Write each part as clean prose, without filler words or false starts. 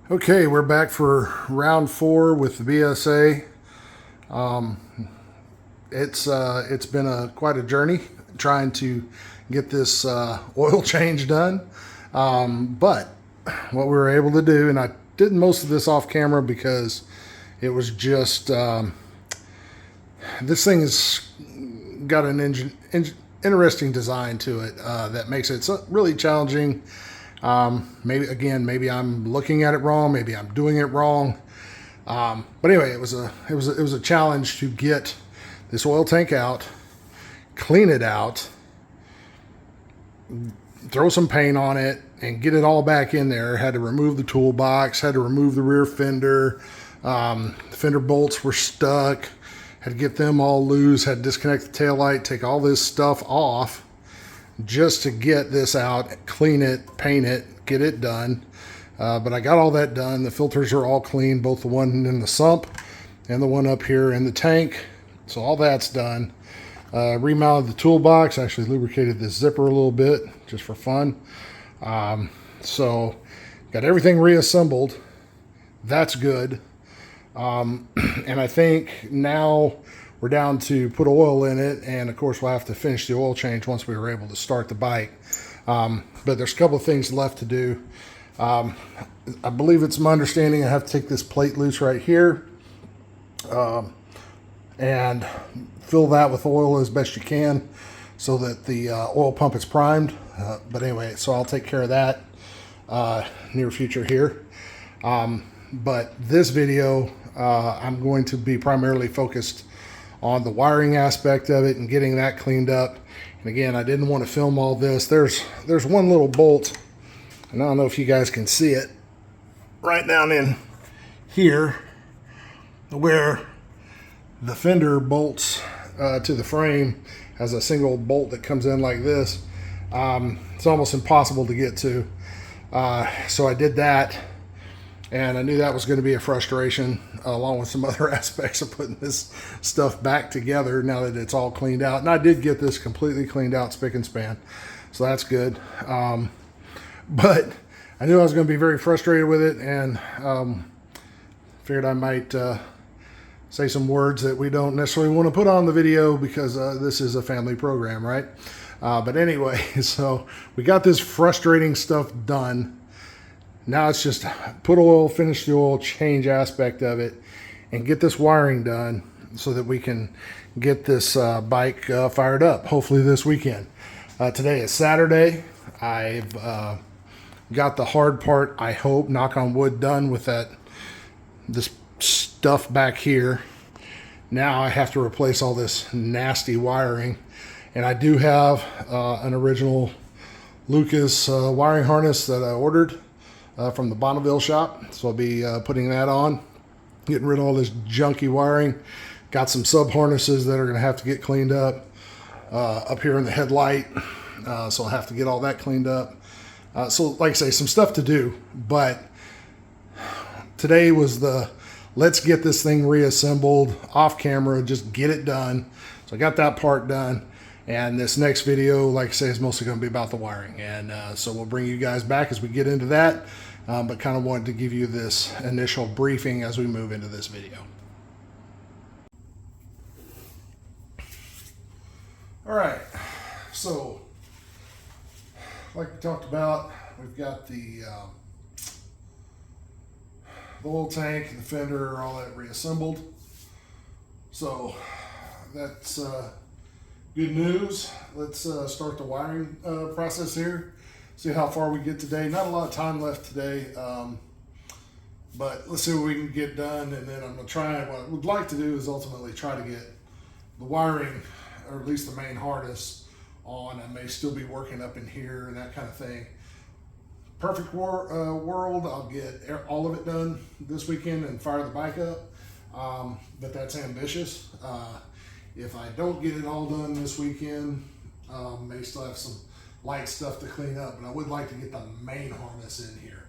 Okay, we're back for round 4 with the BSA. It's been quite a journey trying to get this oil change done, but what we were able to do, and I did most of this off camera because it was just this thing has got an interesting design to it that makes it really challenging. Maybe I'm looking at it wrong. Maybe I'm doing it wrong. But anyway, it was a challenge to get this oil tank out, clean it out, throw some paint on it, and get it all back in there. Had to remove the toolbox, had to remove the rear fender. The fender bolts were stuck. Had to get them all loose, had to disconnect the taillight, take all this stuff off just to get this out, clean it, paint it, get it done. But I got all that done. The filters are all clean, both the one in the sump and the one up here in the tank. So all that's done. Remounted the toolbox, actually lubricated this zipper a little bit just for fun. So got everything reassembled. That's good. And I think now we're down to put oil in it, and of course we'll have to finish the oil change once we were able to start the bike. But there's a couple of things left to do. I believe it's my understanding I have to take this plate loose right here and fill that with oil as best you can so that the oil pump is primed. But anyway, so I'll take care of that near future here. But this video, I'm going to be primarily focused on the wiring aspect of it and getting that cleaned up. And again, I didn't want to film all this. There's one little bolt, and I don't know if you guys can see it, right down in here where the fender bolts to the frame has a single bolt that comes in like this. It's almost impossible to get to. So I did that. And I knew that was going to be a frustration, along with some other aspects of putting this stuff back together now that it's all cleaned out. And I did get this completely cleaned out, spick and span. So that's good. But I knew I was going to be very frustrated with it, and figured I might say some words that we don't necessarily want to put on the video because this is a family program, right? But anyway, so we got this frustrating stuff done. Now it's just put oil, finish the oil change aspect of it, and get this wiring done so that we can get this bike fired up, hopefully this weekend. Today is Saturday. I've got the hard part, I hope, knock on wood, done with this stuff back here. Now I have to replace all this nasty wiring. And I do have an original Lucas wiring harness that I ordered from the Bonneville shop. So I'll be putting that on, getting rid of all this junky wiring. Got some sub harnesses that are going to have to get cleaned up here in the headlight. So I'll have to get all that cleaned up. So like I say, some stuff to do, but today was let's get this thing reassembled off camera, just get it done. So I got that part done. And this next video, like I say, is mostly going to be about the wiring. And so we'll bring you guys back as we get into that. But kind of wanted to give you this initial briefing as we move into this video. All right. So, like we talked about, we've got the oil tank, the fender, all that reassembled. So that's good news. Let's start the wiring process here. See how far we get today. Not a lot of time left today, but let's see what we can get done. And then I'm going to try, what I would like to do is ultimately try to get the wiring, or at least the main harness, on. I may still be working up in here and that kind of thing. Perfect world, I'll get all of it done this weekend and fire the bike up, but that's ambitious. If I don't get it all done this weekend, may still have some light stuff to clean up, but I would like to get the main harness in here,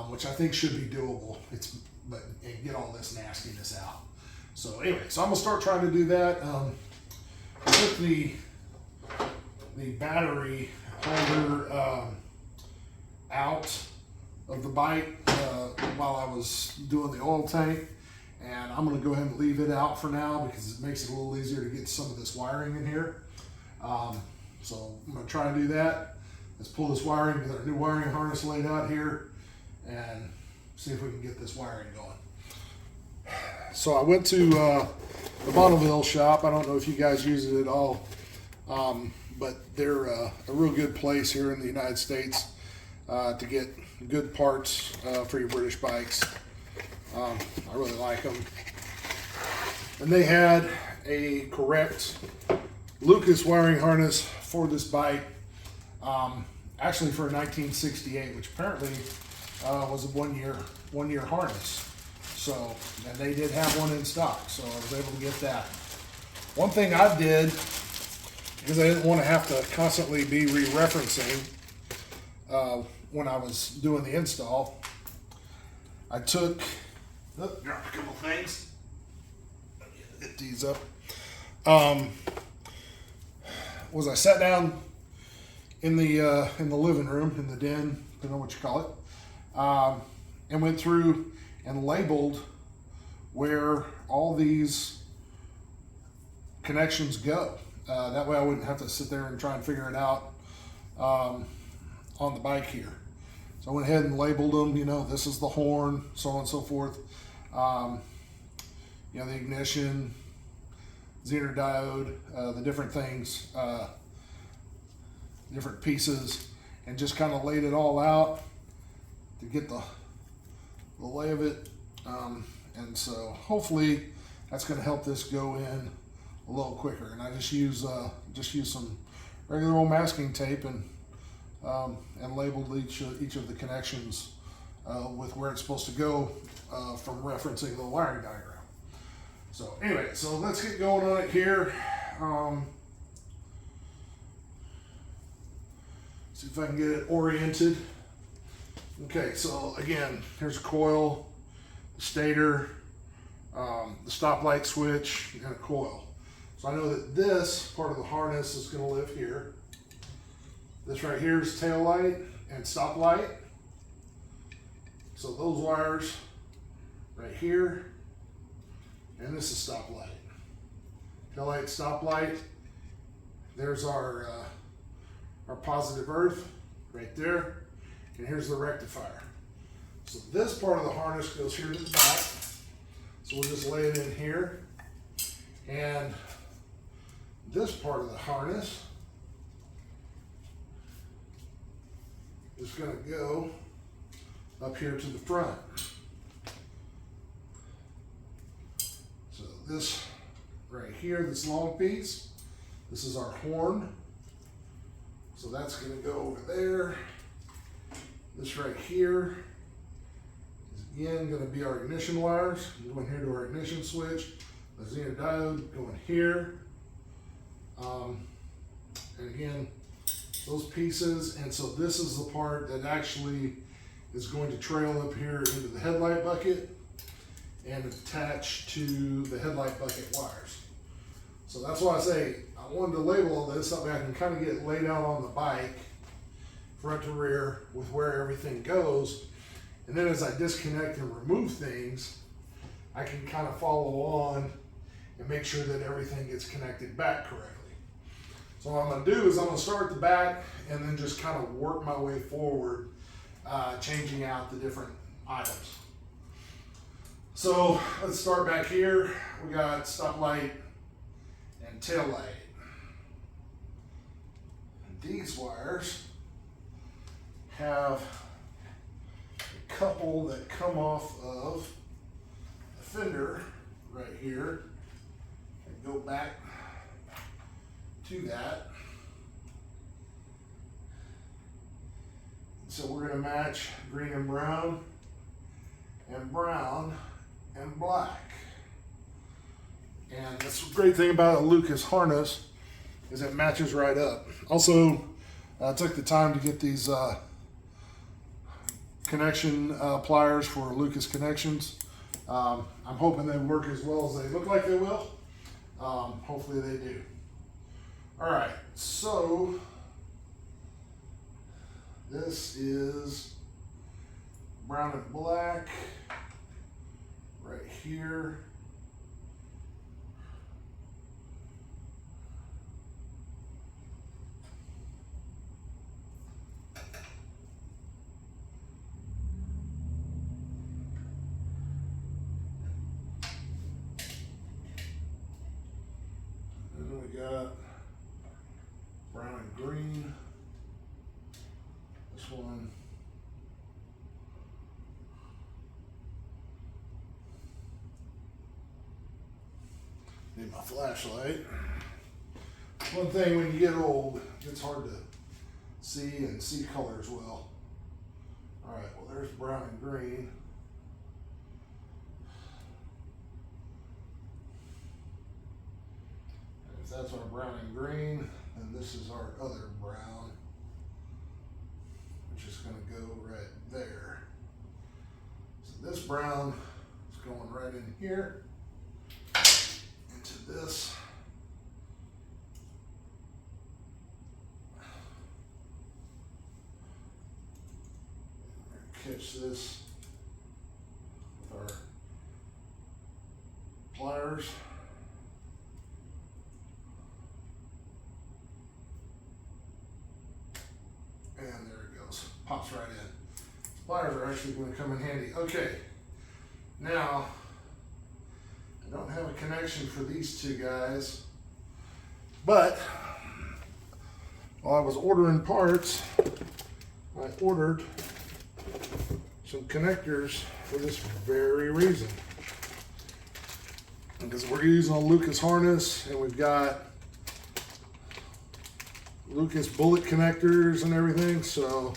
which I think should be doable. And get all this nastiness out. So anyway, so I'm gonna start trying to do that. I took the battery holder out of of the bike while I was doing the oil tank, and I'm going to go ahead and leave it out for now because it makes it a little easier to get some of this wiring in here. So I'm going to try and do that. Let's pull this wiring, get our new wiring harness laid out here, and see if we can get this wiring going. So I went to the Bonneville shop. I don't know if you guys use it at all, but they're a real good place here in the United States to get good parts for your British bikes. I really like them. And they had a correct Lucas wiring harness for this bike, actually for a 1968, which apparently was a one-year harness. So, and they did have one in stock, so I was able to get that. One thing I did, because I didn't want to have to constantly be re-referencing when I was doing the install, I took, dropped a couple things. Get these up. Was I sat down in the living room, in the den, don't know what you call it, and went through and labeled where all these connections go. That way I wouldn't have to sit there and try and figure it out on the bike here. So I went ahead and labeled them, you know, this is the horn, so on and so forth. You know, the ignition, Zener diode, the different things, different pieces, and just kind of laid it all out to get the lay of it. And so hopefully that's going to help this go in a little quicker. And I just use some regular old masking tape and labeled each of the connections with where it's supposed to go from referencing the wiring diagram. So anyway, so let's get going on it here. See if I can get it oriented. Okay, so again, here's a coil, the stator, the stoplight switch, and a coil. So I know that this part of the harness is going to live here. This right here is tail light and stoplight. So those wires right here, and this is stoplight. Tail light, stoplight. There's our positive earth right there. And here's the rectifier. So this part of the harness goes here to the back. So we'll just lay it in here. And this part of the harness is going to go up here to the front. So this right here, this long piece, this is our horn. So that's going to go over there. This right here is again going to be our ignition wires. Going here to our ignition switch. The Zener diode going here. And again, those pieces. And so this is the part that actually is going to trail up here into the headlight bucket and attach to the headlight bucket wires. So that's why I say I wanted to label all this so I can kind of get it laid out on the bike, front to rear, with where everything goes. And then as I disconnect and remove things, I can kind of follow on and make sure that everything gets connected back correctly. So what I'm going to do is I'm going to start at the back and then just kind of work my way forward, changing out the different items. So let's start back here. We got stoplight and tail light. And these wires have a couple that come off of the fender right here and go back to that. So we're going to match green and brown and black. And that's the great thing about a Lucas harness is it matches right up. Also, I took the time to get these connection pliers for Lucas connections. I'm hoping they work as well as they look like they will. Hopefully they do. All right, so this is brown and black right here. And then we got brown and green. This one. Need my flashlight. One thing when you get old, it's hard to see and see colors well. All right, well there's brown and green. And if that's our brown and green, then this is our other brown, which is going to go right there. So this brown is going right in here into this. Catch this with our pliers. And there it goes. Pops right in. Pliers are actually going to come in handy. Okay. Now, I don't have a connection for these two guys, but while I was ordering parts, I ordered some connectors for this very reason. Because we're using a Lucas harness and we've got Lucas bullet connectors and everything, so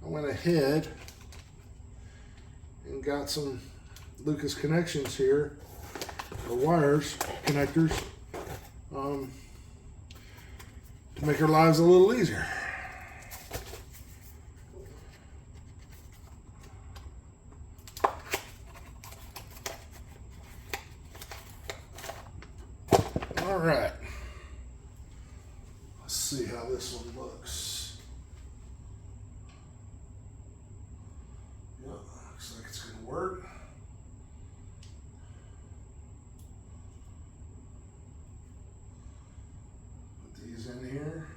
I went ahead and got some Lucas connections here, or wires, connectors, to make our lives a little easier. All right, let's see how this one looks. Yeah, looks like it's gonna work. Put these in here.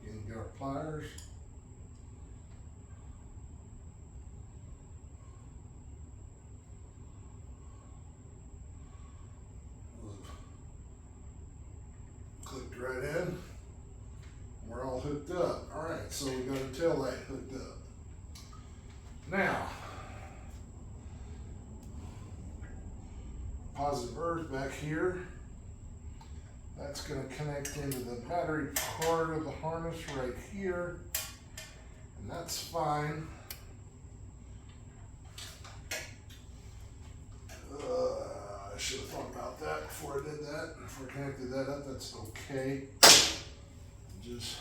Again, get our pliers. Clicked right in. We're all hooked up. All right, so we got our tail light hooked up. Now, positive earth back here. That's going to connect into the battery part of the harness right here, and that's fine. I should have thought about that before I did that. Before I connected that up, that's okay. Just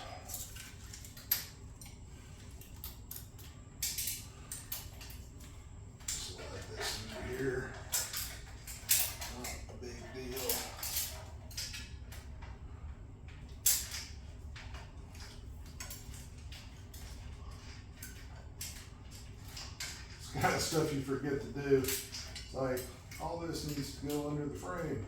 slide this in here. Not a big deal. It's the kind of stuff you forget to do. It's like, all this needs to go under the frame.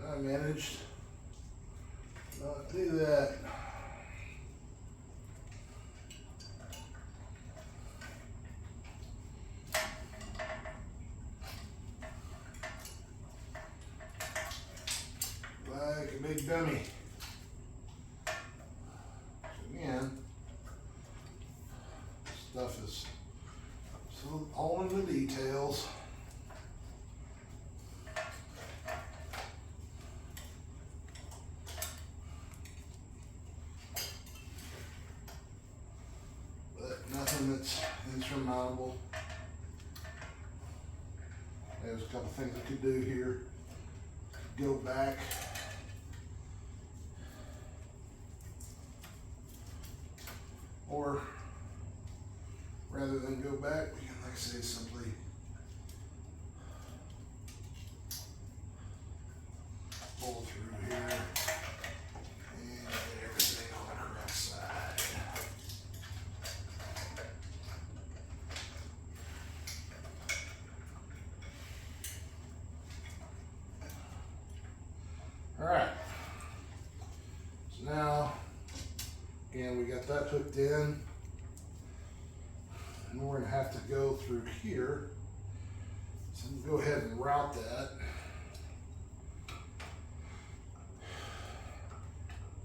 I managed not to do that. Like a big dummy. Again, stuff is so all in the details. Nothing that's insurmountable. There's a couple things I could do here. Go back Or rather than go back, we can, like I say, simply pull through here and get everything on the correct side. All right. So now, again, we got that hooked in. And we're going to have to go through here. So I'm going to go ahead and route that.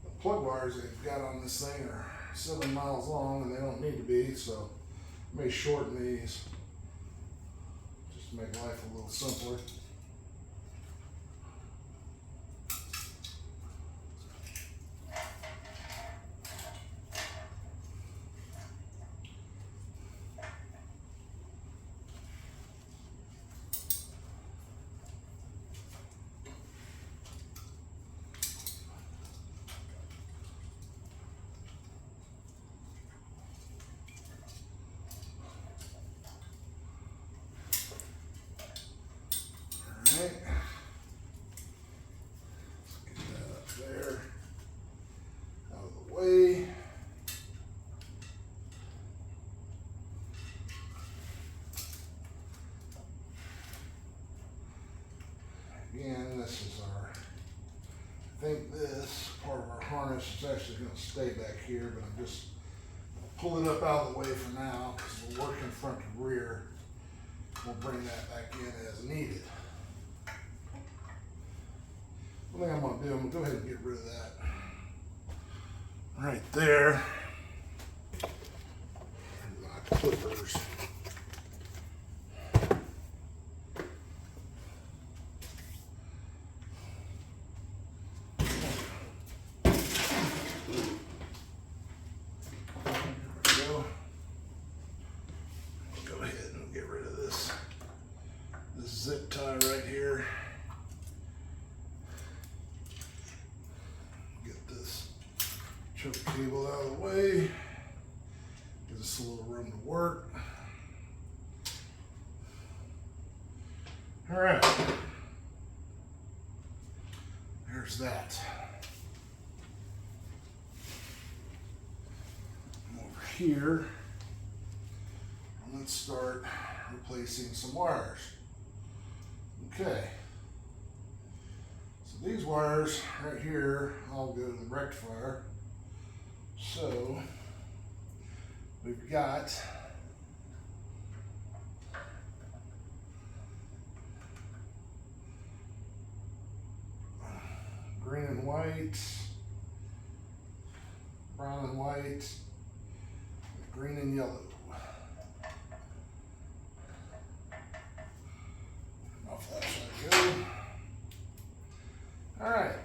The plug wires they've got on this thing are 7 miles long and they don't need to be, so I may shorten these just to make life a little simpler. Let's get that up there, out of the way. Again, this is our, I think this part of our harness is actually going to stay back here, but I'm just pull it up out of the way for now because we're working front to rear. We'll bring that back in as needed. One thing I'm going to do, I'm going to go ahead and get rid of that right there. My clippers. Zip tie right here. Get this choke cable out of the way. Gives us a little room to work. All right. There's that. Over here, let's start replacing some wires. Okay, so these wires right here all go to the rectifier. So we've got green and white, brown and white, green and yellow. Off that side go. All right,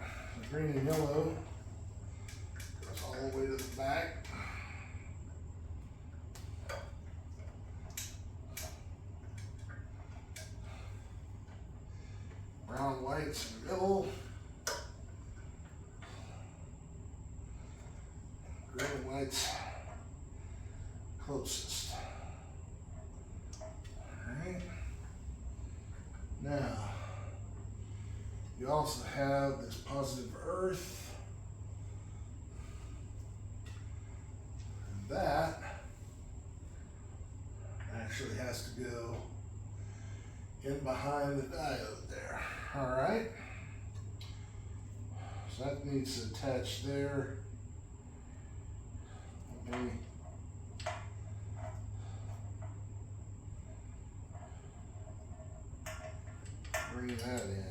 the green and yellow goes all the way to the back. Brown, white's in the middle. Green and white's closest. All right. Now, you also have this positive earth, and that actually has to go in behind the diode there. All right, so that needs to attach there. Let me bring that in.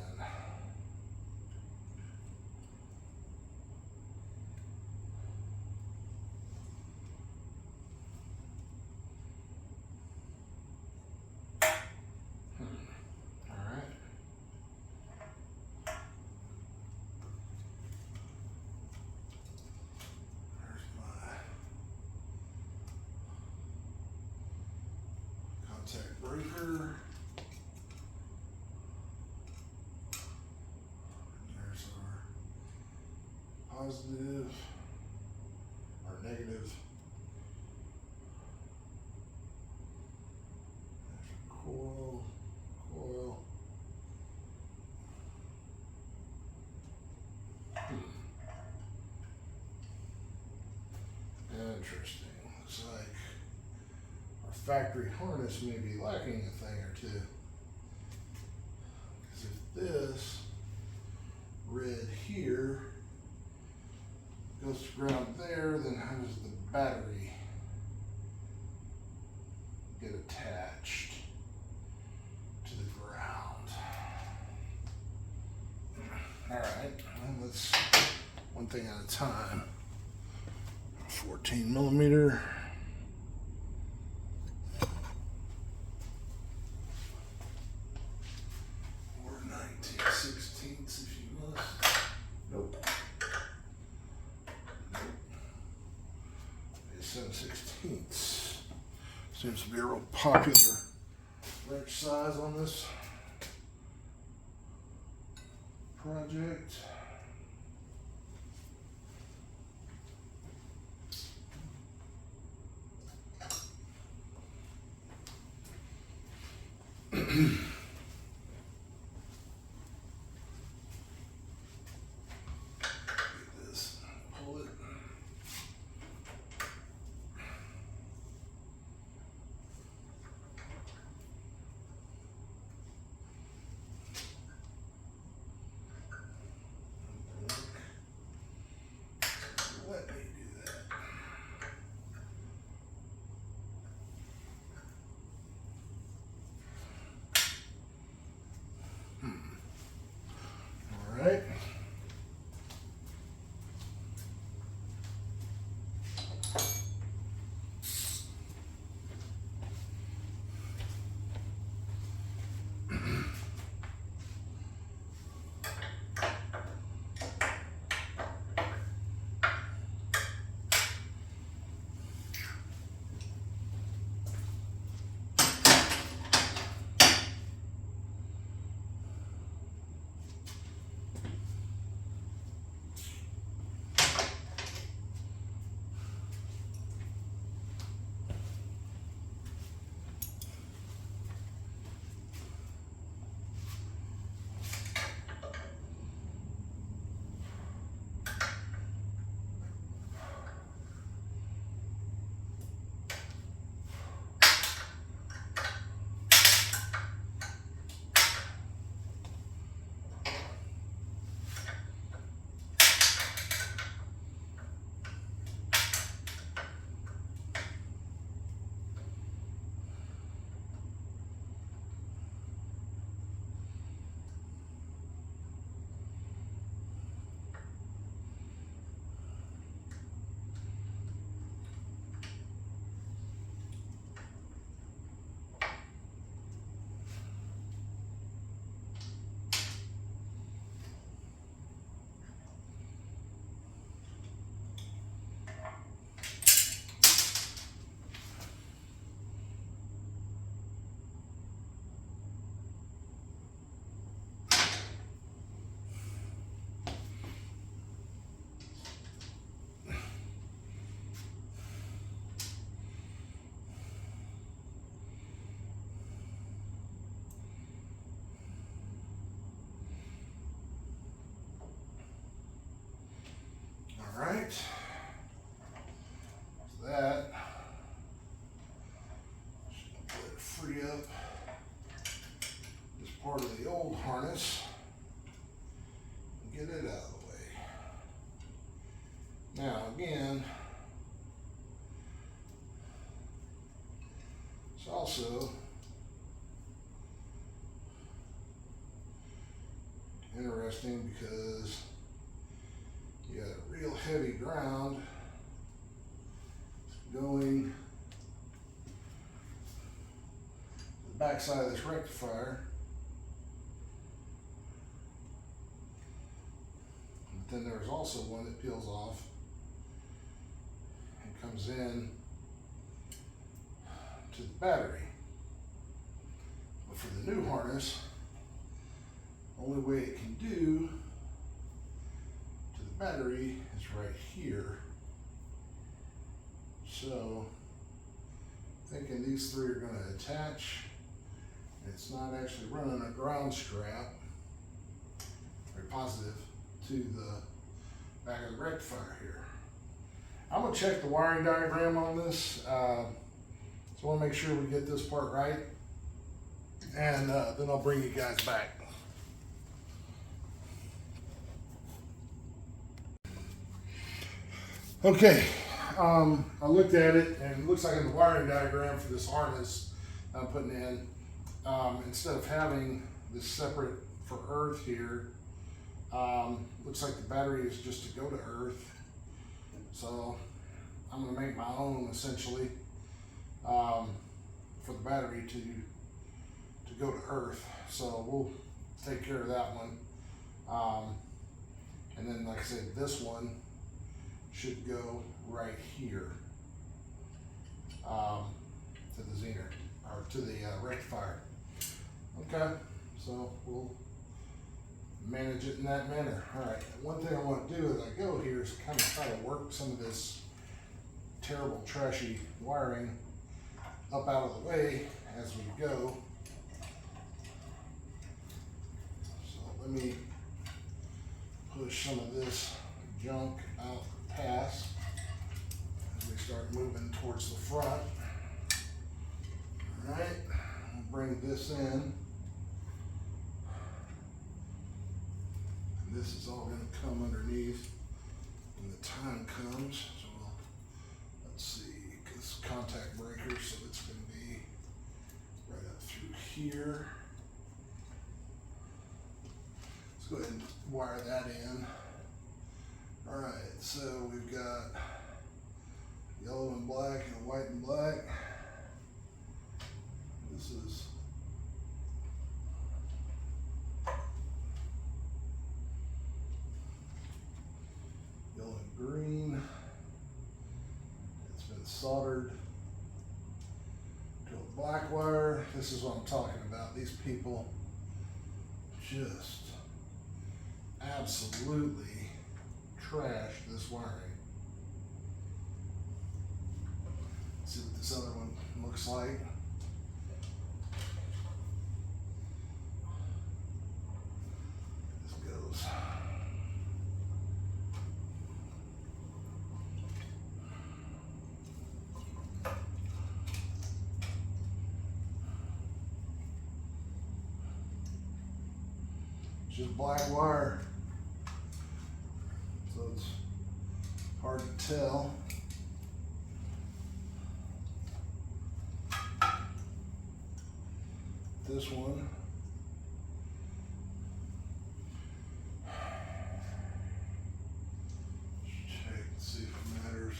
All right. There's my contact breaker. There's our positive or negative interesting. Looks like our factory harness may be lacking a thing or two. Because if this red here goes to ground there, then how does the battery get attached to the ground? All right, well, let's one thing at a time. 14 millimeter. Or 19/16 if you must. Nope. Nope. 7/16. Seems to be a real popular wrench size on this project. Get this, pull it. Let me do that. All right. All right. So that should let it free up this part of the old harness and get it out of the way. Now again, it's also interesting because you got a real heavy ground going the backside of this rectifier. But then there's also one that peels off and comes in to the battery. But for the new harness, only way it can do to the battery is right here. So, thinking these three are going to attach. It's not actually running a ground strap, very positive, to the back of the rectifier here. I'm gonna check the wiring diagram on this. So I wanna make sure we get this part right. And then I'll bring you guys back. Okay, I looked at it and it looks like in the wiring diagram for this harness I'm putting in, instead of having this separate for earth here, looks like the battery is just to go to earth. So I'm gonna make my own essentially, for the battery to go to earth. So we'll take care of that one. And then like I said, this one should go right here, to the zener, or to the rectifier. Okay, so we'll manage it in that manner. All right, one thing I want to do as I go here is kind of try to work some of this terrible, trashy wiring up out of the way as we go. So let me push some of this junk out past as we start moving towards the front. All right, I'll bring this in. And this is all going to come underneath when the time comes. So let's see, because contact breaker, so it's going to be right up through here. Let's go ahead and wire that in. All right, so we've got yellow and black and white and black. This is yellow and green. It's been soldered to a black wire. This is what I'm talking about. These people just absolutely trash this wiring. Let's see what this other one looks like. This goes. It's just black wire. So it's hard to tell. This one. Check, see if it matters.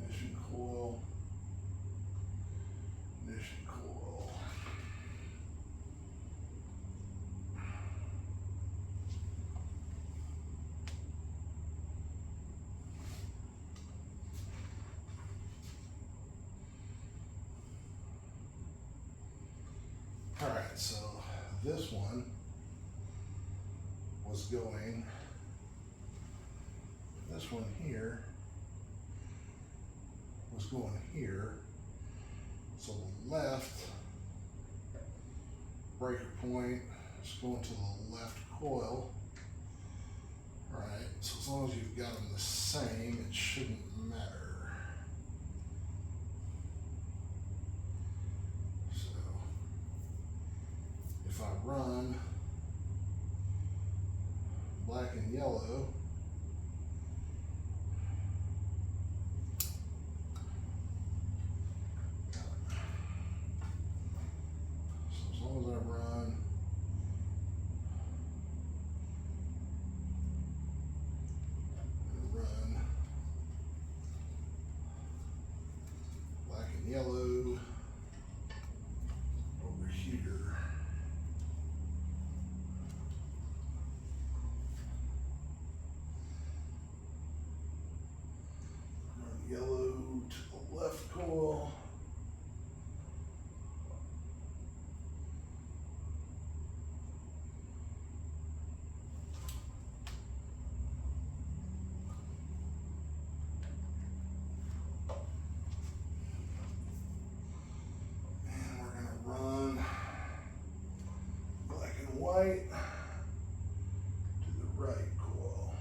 Ignition coil. Ignition coil. All right, so this one was going, this one here was going here. So the left breaker point is going to the left coil. All right, so as long as you've got them the same, it shouldn't matter. If I run black and yellow, so as long as I run black and yellow over here. Yellow to the left coil. And we're going to run black and white to the right coil.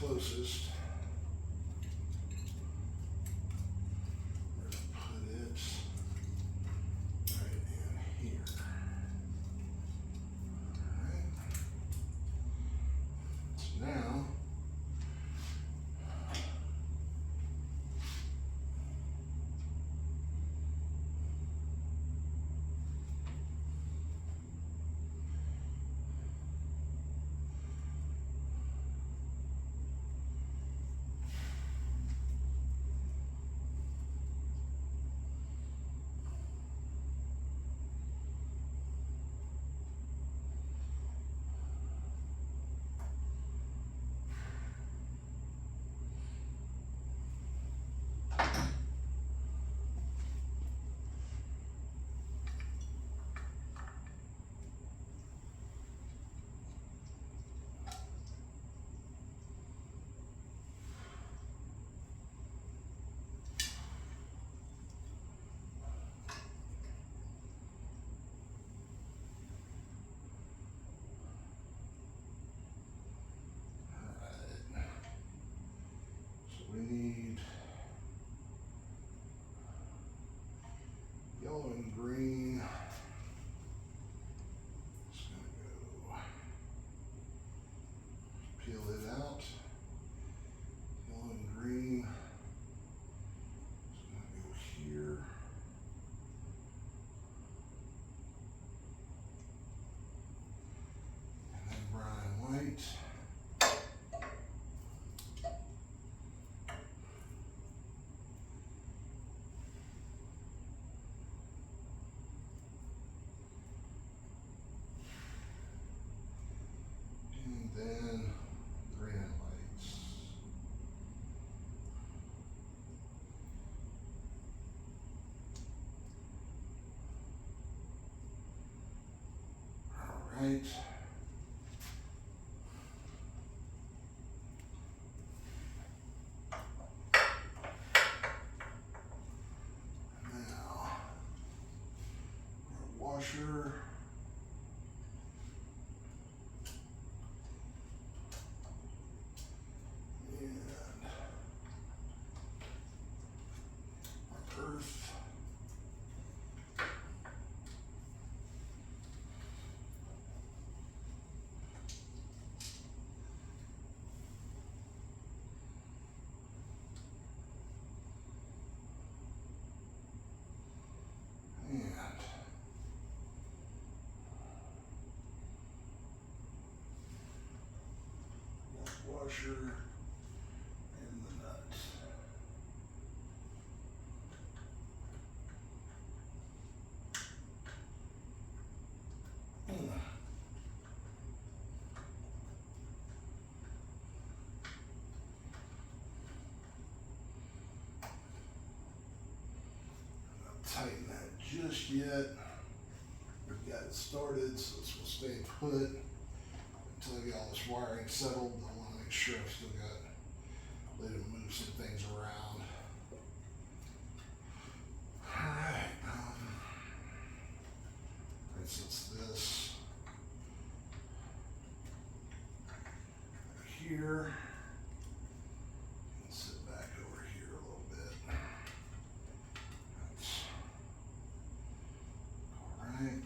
closest. We're going to put it right in here. Alright. So now, we need yellow and green. Just gonna go peel it out. Yellow and green. Just gonna go here. And then brown and white. And then green and whites. All right. Now, our washer. And our earth. And washer and the nut. Not tighten that just yet. We've got it started, so this will stay put until I get all this wiring settled. I want to make sure I've still got let it move some things around. Alright, for instance, this here, and sit back over here a little bit. That's alright.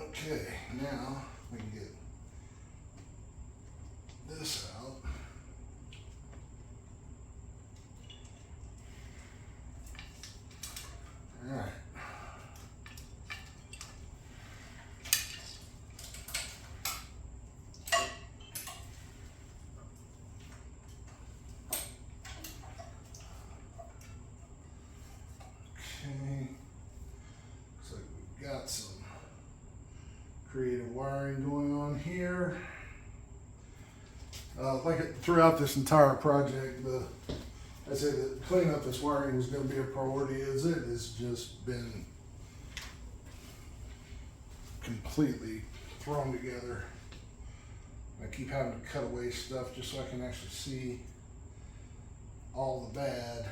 Okay, now we can get this out. All right. Okay. Looks like we've got some creative wiring going on here. Throughout this entire project, I said that cleaning up this wiring was going to be a priority. As it has just been completely thrown together. I keep having to cut away stuff just so I can actually see all the bad.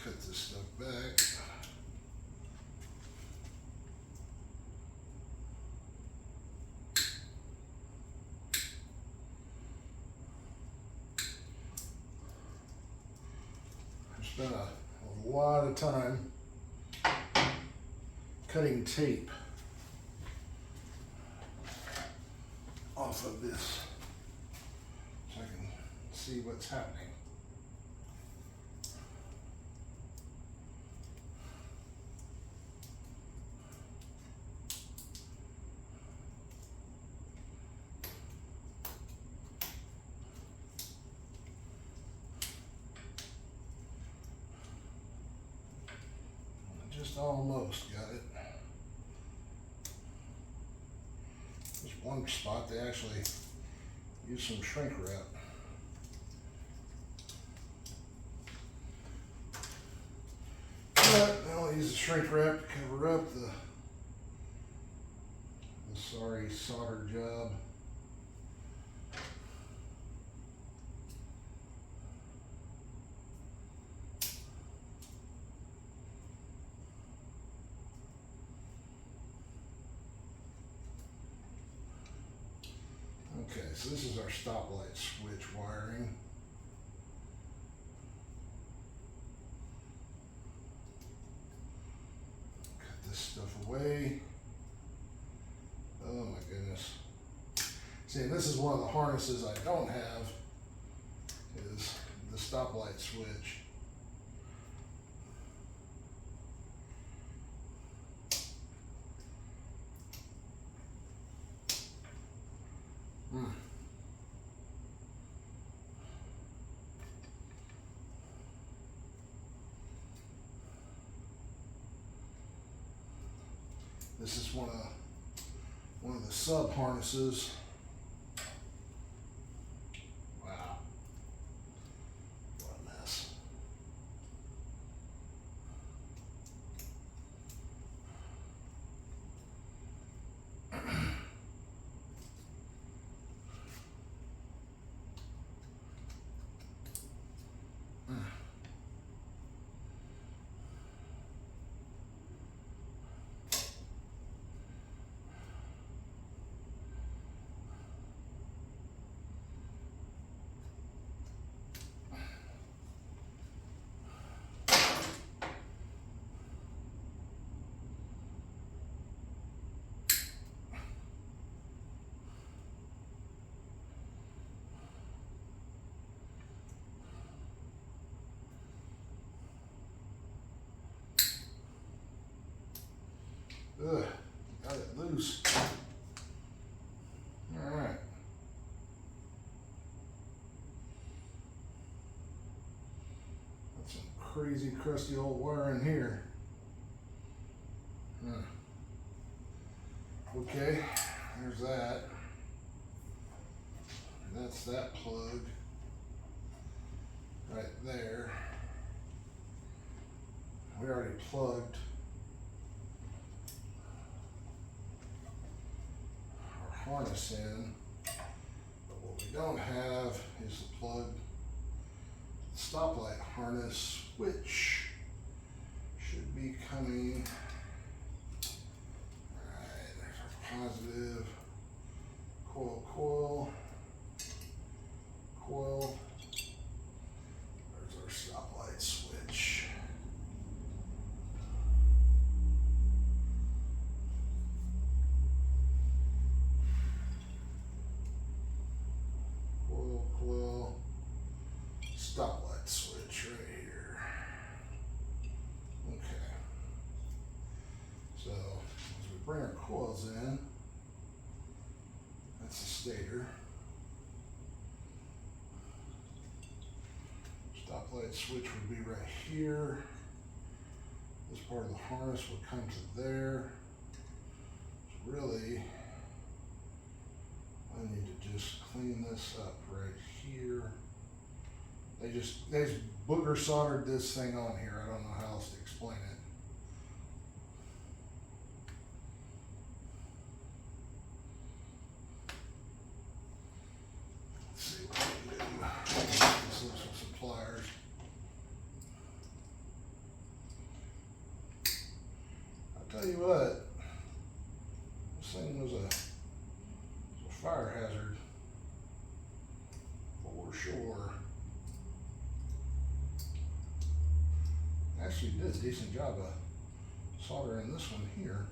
cut this stuff back. I spent a lot of time cutting tape off of this so I can see what's happening. Just almost got it. There's one spot they actually use some shrink wrap. But I'll use the shrink wrap to cover up the sorry solder job. Okay, so this is our stoplight switch wiring. Cut this stuff away. Oh my goodness. See, this is one of the harnesses I don't have, is the stoplight switch. This is one of the sub harnesses. Wow, what a mess. Ugh, got it loose. All right. That's some crazy crusty old wire in here. Okay, there's that. That's that plug right there. We already plugged our harness in, but what we don't have is the plug stoplight harness, which should be coming. Alright, there's our positive coil. There's our stoplight switch. Coil, stoplight switch right here. Okay. So as we bring our coils in, that's the stator. Stoplight switch would be right here. This part of the harness would come to there. So really, I need to just clean this up right here. They just booger soldered this thing on here. I don't know how else to explain it. Let's see what we can do. This looks with some pliers. tell you what, this thing was a fire hazard for sure. Actually did a decent job of soldering this one here.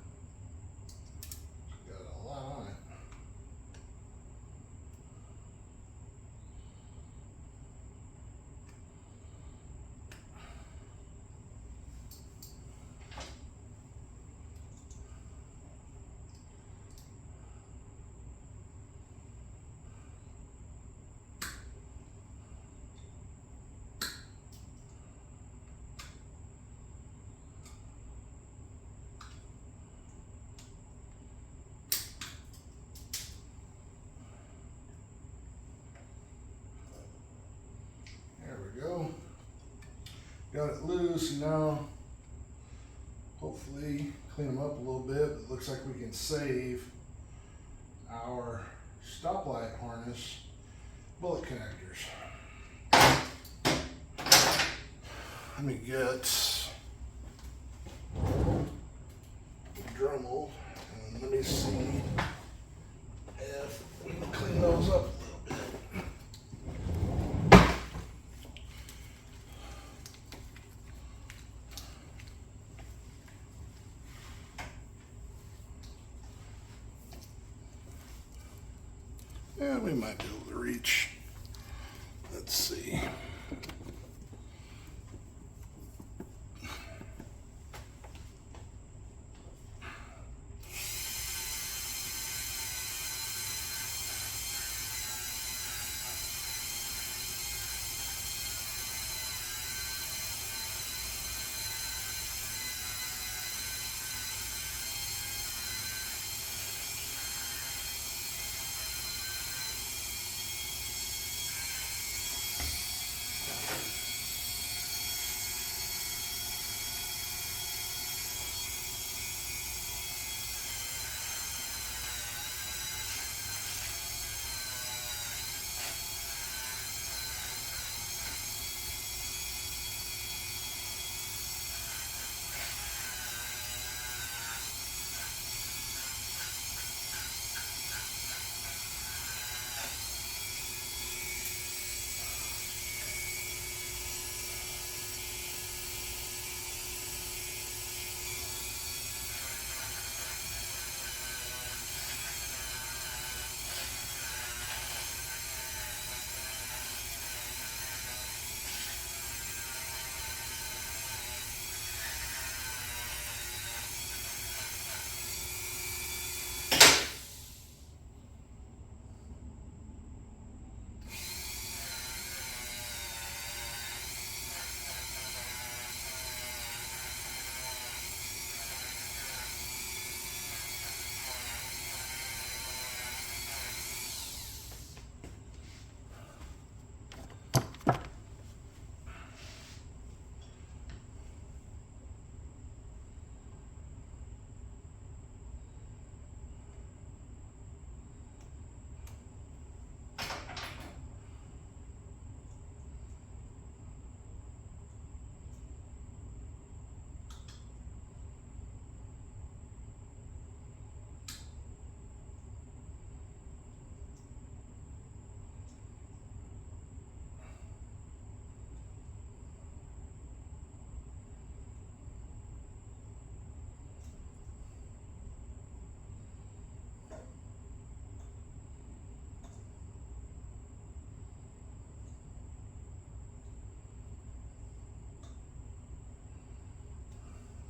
It's got a lot on it. Go. Got it loose, and now hopefully clean them up a little bit. It looks like we can save our stoplight harness bullet connectors. Let me get the Dremel and let me see if we can clean those up. Yeah, we might be able to reach. Let's see.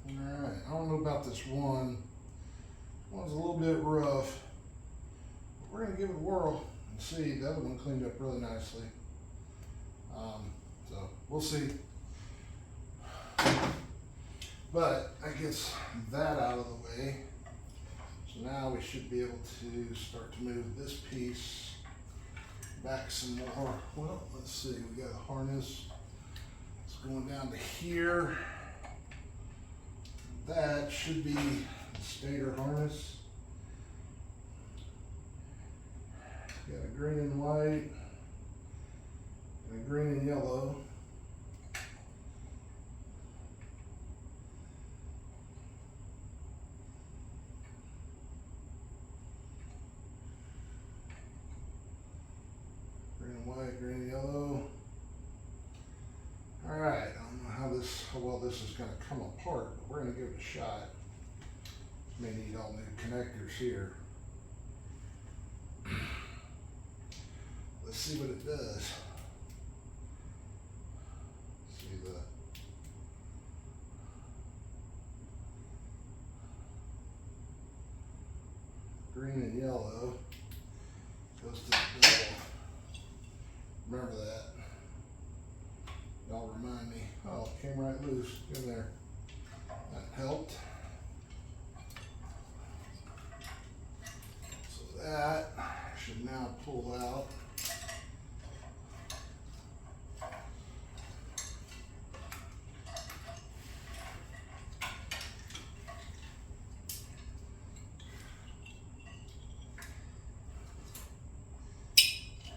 Alright, I don't know about this one. One's a little bit rough. But we're going to give it a whirl and see. The other one cleaned up really nicely. So we'll see. But I guess that out of the way. So now we should be able to start to move this piece back some more. Well, let's see. We got a harness. It's going down to here. That should be the stator harness. Got a green and white, and a green and yellow. Red, green, and yellow. All right, I don't know how well this is going to come apart, but we're going to give it a shot. May need all new connectors here. Let's see what it does. See the green and yellow goes to the middle. Remember that. Y'all remind me. Oh, it came right loose in there. That helped. So that should now pull out.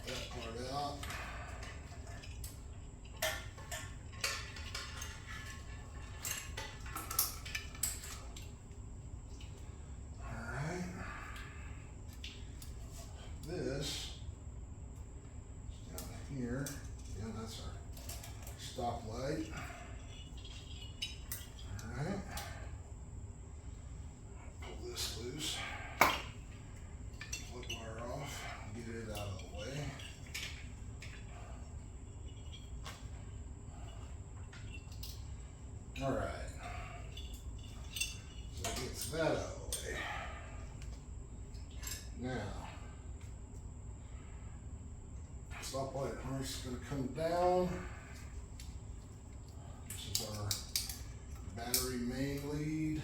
That part out. This is down here. Yeah, that's our stoplight. Alright. Pull this loose. Plug wire off. Get it out of the way. Alright. So that gets that out of the way. Now, stoplight harness is going to come down. This is our battery main lead.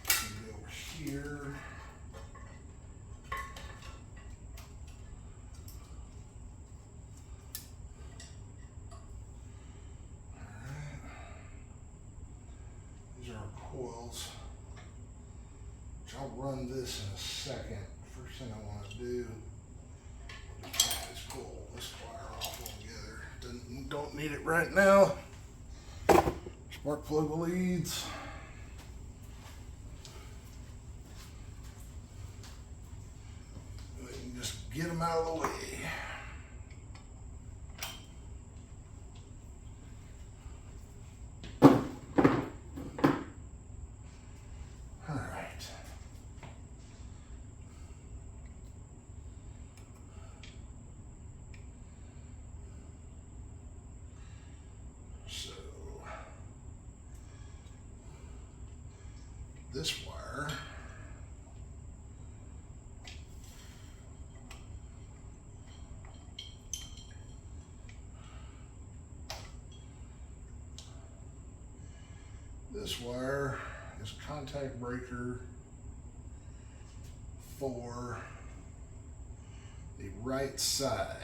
It's going to be over here. Alright. These are our coils, which I'll run this in a second. First thing I want to do, pull this wire off altogether. Don't need it right now. Spark plug leads. We can just get them out of the way. All right. So this wire is contact breaker for the right side.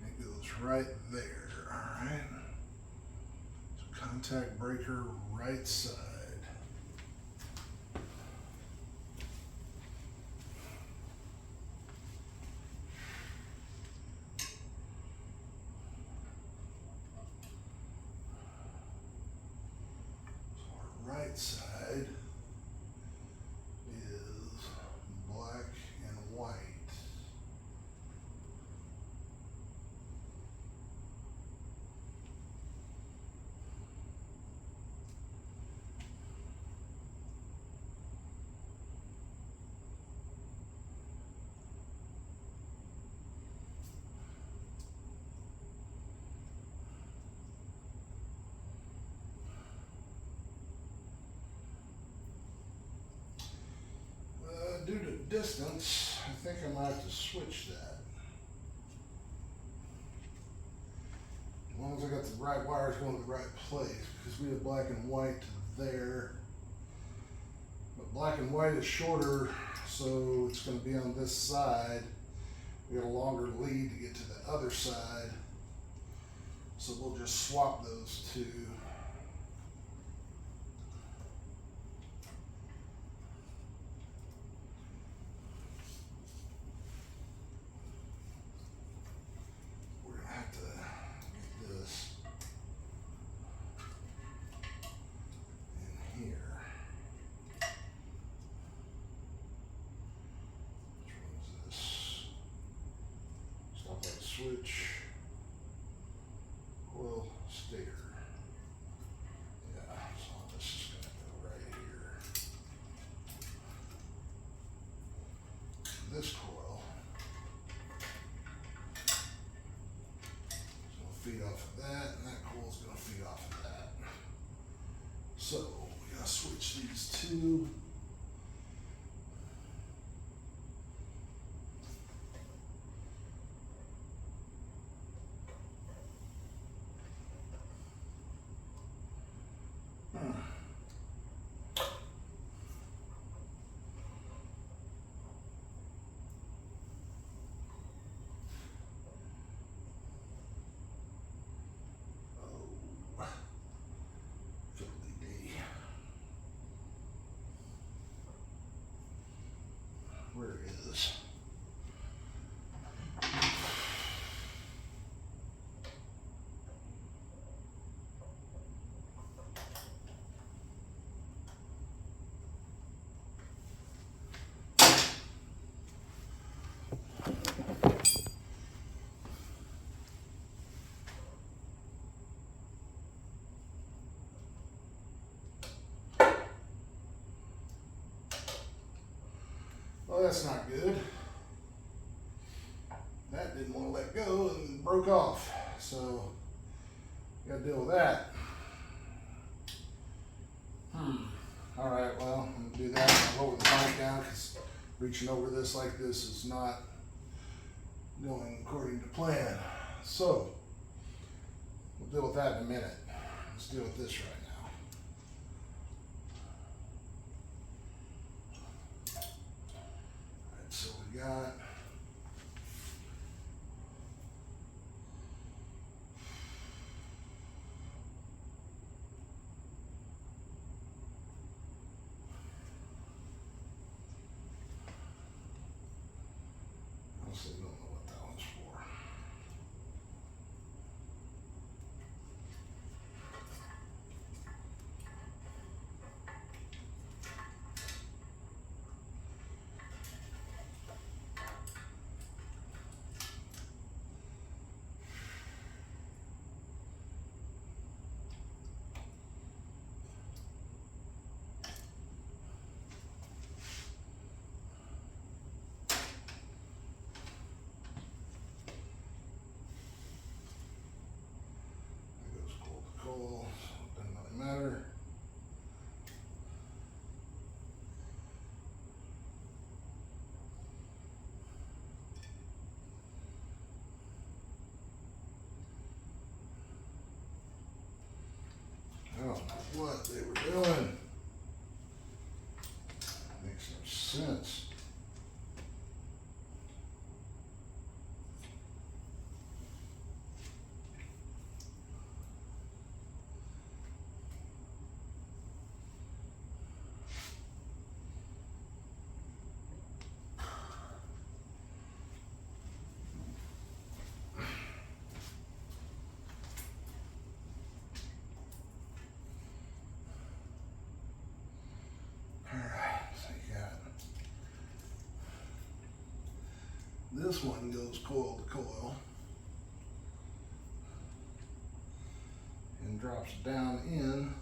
It goes right there, all right? So contact breaker right side. Right side is black and white. Due to distance, I think I might have to switch that. As long as I got the right wires going to the right place, because we have black and white there. But black and white is shorter, so it's going to be on this side. We got a longer lead to get to the other side. So we'll just swap those two. Here. switch coil stator. Yeah, so this is going to go right here. This coil is going to feed off of that, and that coil is going to feed off of that. So we got to switch these two. Where is? Well, that's not good. That didn't want to let go and broke off. So, got to deal with that. All right, well, I'm going to do that. I'll lower the bike down because reaching over this like this is not going according to plan. So, we'll deal with that in a minute. Let's deal with this right now. All right, so we got honestly don't know what that one's for. Cool, doesn't really matter. I don't know what they were doing. Makes no sense. This one goes coil to coil and drops down in.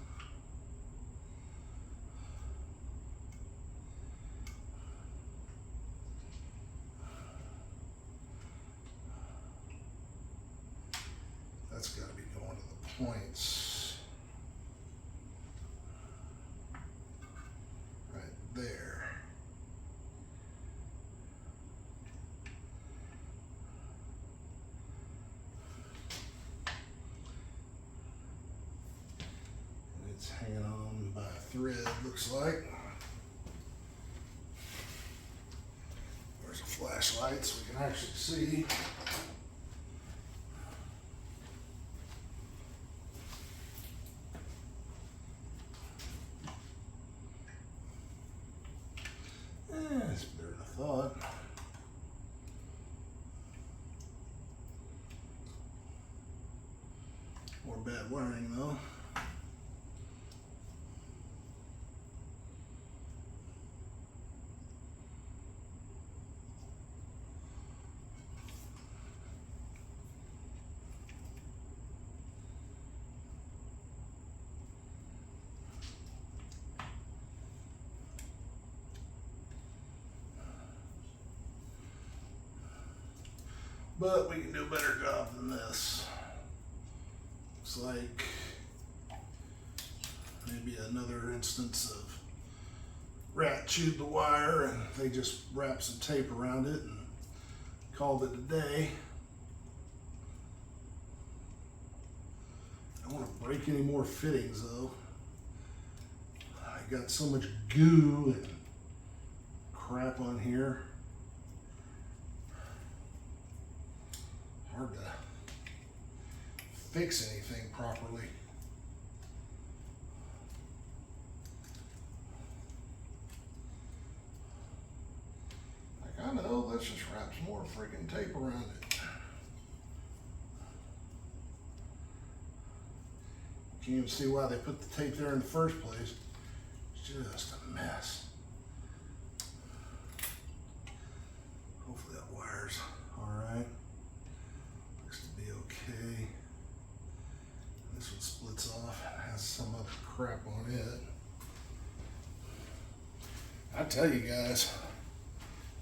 That's got to be going to the points right there. It's hanging on by a thread, looks like. There's a flashlight so we can actually see. It's better than I thought. More bad wiring though. but we can do a better job than this. Looks like maybe another instance of rat chewed the wire and they just wrapped some tape around it and called it a day. I don't want to break any more fittings though. I got so much goo and crap on here. Hard to fix anything properly. Like, I know, let's just wrap some more freaking tape around it. Can't even see why they put the tape there in the first place. It's just a mess. Hopefully that wire's alright. Looks to be okay. This one splits off and has some other crap on it. I tell you guys,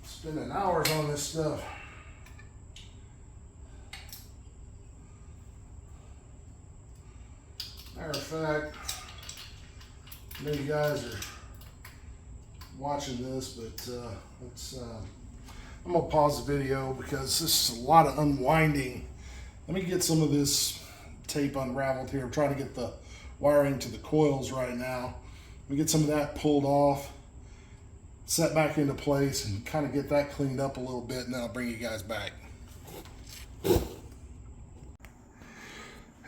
spending hours on this stuff. Matter of fact, I know you guys are watching this, but I'm gonna pause the video because this is a lot of unwinding. Let me get some of this tape unraveled here. I'm trying to get the wiring to the coils right now. Let me get some of that pulled off, set back into place, and kind of get that cleaned up a little bit, and then I'll bring you guys back.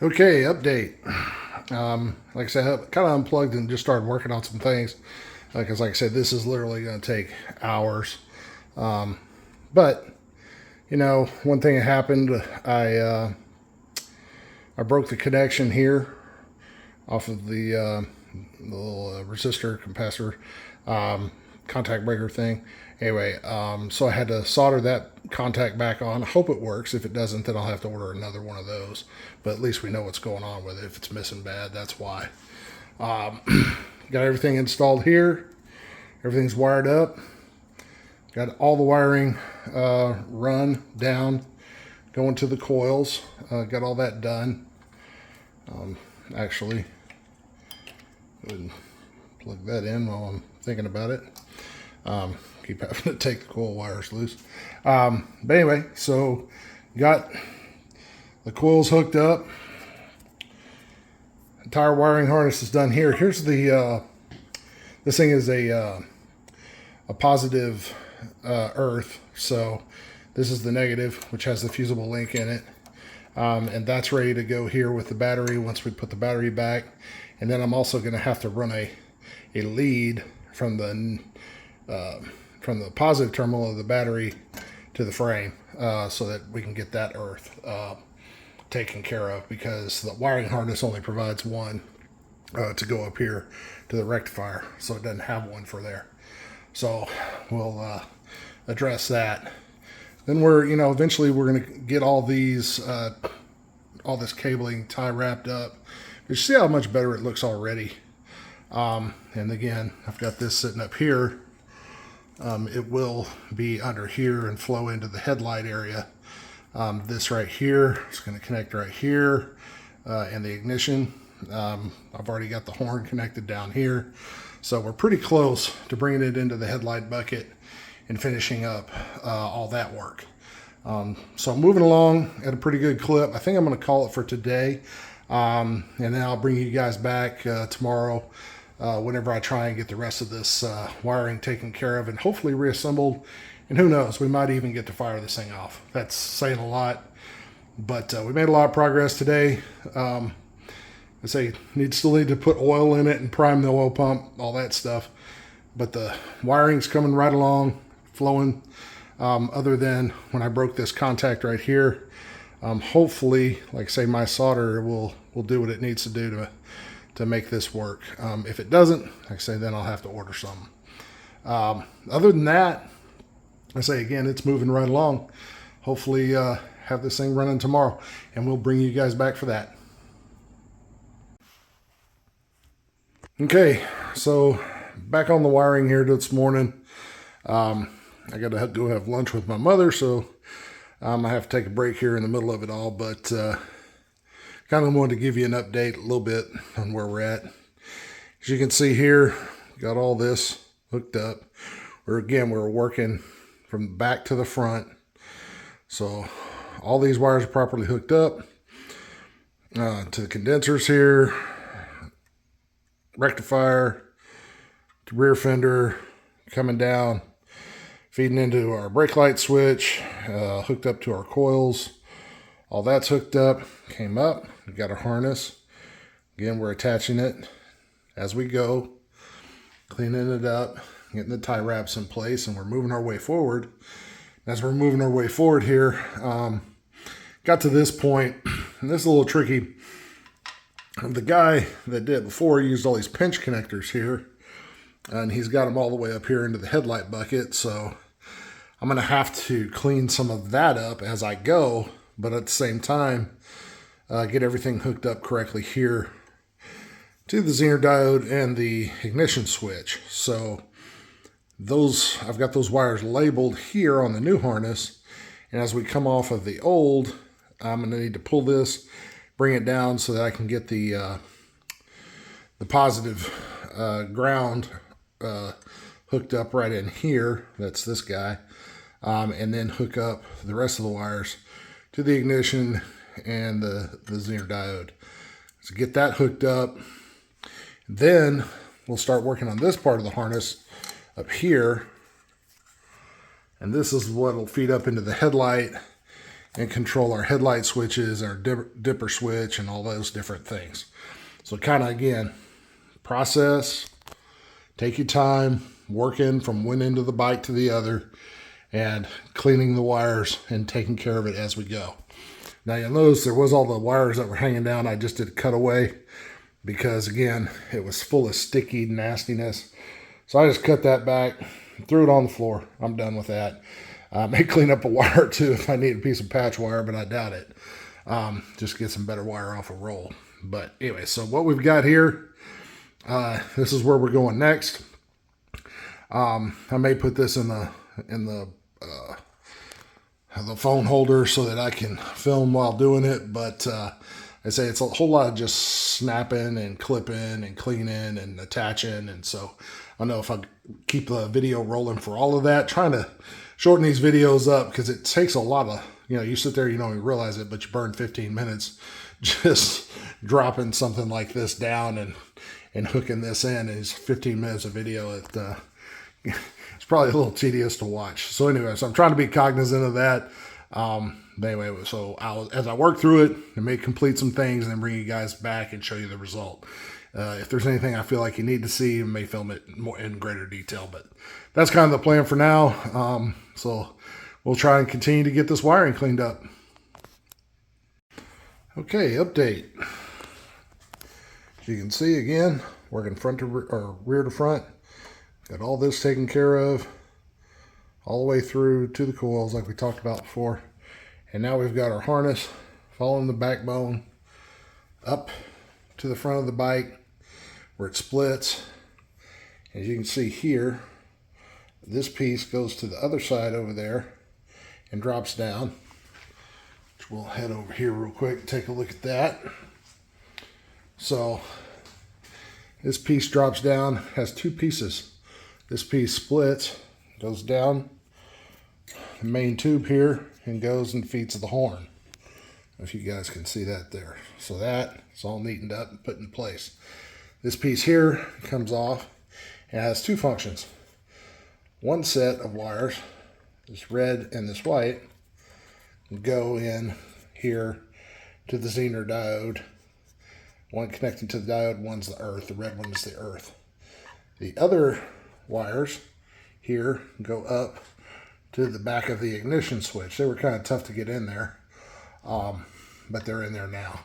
Okay, update. Like I said, I kind of unplugged and just started working on some things. Because like I said, this is literally going to take hours. But, you know, one thing that happened, I broke the connection here off of the little resistor capacitor contact breaker thing. Anyway, so I had to solder that contact back on. I hope it works. If it doesn't, then I'll have to order another one of those. But at least we know what's going on with it. If it's missing bad, that's why. Got everything installed here. Everything's wired up. Got all the wiring run down, going to the coils. Got all that done. Actually, go ahead and plug that in while I'm thinking about it. Keep having to take the coil wires loose. But anyway, so got the coils hooked up. Entire wiring harness is done here. Here's the this thing is a positive earth, so this is the negative, which has the fusible link in it, and that's ready to go here with the battery once we put the battery back. And then I'm also going to have to run a lead from the positive terminal of the battery to the frame, so that we can get that earth taken care of, because the wiring harness only provides one to go up here to the rectifier, so it doesn't have one for there. So we'll address that. Then we're, you know, eventually we're going to get all these all this cabling tie wrapped up. You see how much better it looks already. And again, I've got this sitting up here. It will be under here and flow into the headlight area. This right here is going to connect right here, and the ignition. I've already got the horn connected down here. So we're pretty close to bringing it into the headlight bucket and finishing up all that work. So I'm moving along at a pretty good clip. I think I'm going to call it for today. And then I'll bring you guys back tomorrow whenever I try and get the rest of this wiring taken care of and hopefully reassembled. And who knows, we might even get to fire this thing off. That's saying a lot, but we made a lot of progress today. I say still need to put oil in it and prime the oil pump, all that stuff. But the wiring's coming right along, flowing. Other than when I broke this contact right here, hopefully, like I say, my solder will do what it needs to do to make this work. If it doesn't, like I say, then I'll have to order something. Other than that, I say again, it's moving right along. Hopefully have this thing running tomorrow, and we'll bring you guys back for that. Okay, so back on the wiring here this morning. I got to go have lunch with my mother, so I have to take a break here in the middle of it all, but kind of wanted to give you an update a little bit on where we're at. As you can see here, got all this hooked up. We're working from the back to the front. So all these wires are properly hooked up to the condensers here, rectifier, to rear fender, coming down, feeding into our brake light switch, hooked up to our coils. All that's hooked up, came up, we got our harness. Again, we're attaching it as we go, cleaning it up, getting the tie wraps in place, and we're moving our way forward. As we're moving our way forward here, got to this point, and this is a little tricky. The guy that did it before used all these pinch connectors here, and he's got them all the way up here into the headlight bucket, so I'm going to have to clean some of that up as I go, but at the same time, get everything hooked up correctly here to the Zener diode and the ignition switch. So I've got those wires labeled here on the new harness, and as we come off of the old, I'm going to need to pull this, bring it down so that I can get the positive ground hooked up right in here. That's this guy, and then hook up the rest of the wires to the ignition and the Zener diode. So get that hooked up, then we'll start working on this part of the harness up here, and this is what will feed up into the headlight and control our headlight switches, our dipper switch, and all those different things. So kind of, again, process, take your time, working from one end of the bike to the other, and cleaning the wires and taking care of it as we go. Now you'll notice there was all the wires that were hanging down. I just did a cutaway because, again, it was full of sticky nastiness. So I just cut that back, threw it on the floor. I'm done with that. I may clean up a wire or two if I need a piece of patch wire, but I doubt it. Just get some better wire off a roll. But anyway, so what we've got here, this is where we're going next. I may put this in the phone holder so that I can film while doing it, but I say it's a whole lot of just snapping and clipping and cleaning and attaching, and so I don't know if I keep the video rolling for all of that, trying to shorten these videos up because it takes a lot of, you sit there, you don't even realize it, but you burn 15 minutes just dropping something like this down and hooking this in. And it's 15 minutes of video. It's probably a little tedious to watch. So anyway, so I'm trying to be cognizant of that. But anyway, so as I work through it, I may complete some things and then bring you guys back and show you the result. If there's anything I feel like you need to see, I may film it more in greater detail, but that's kind of the plan for now. So we'll try and continue to get this wiring cleaned up. Okay, update. As you can see, again, working front to rear to front. Got all this taken care of, all the way through to the coils like we talked about before. And now we've got our harness following the backbone up to the front of the bike where it splits. As you can see here, this piece goes to the other side over there and drops down. Which we'll head over here real quick and take a look at that. So this piece drops down, has two pieces. This piece splits, goes down the main tube here, and goes and feeds the horn. If you guys can see that there. So that's all neatened up and put in place. This piece here comes off and has two functions. One set of wires, this red and this white, go in here to the Zener diode. One connecting to the diode, one's the earth. The red one is the earth. The other wires here go up to the back of the ignition switch. They were kind of tough to get in there, but they're in there now.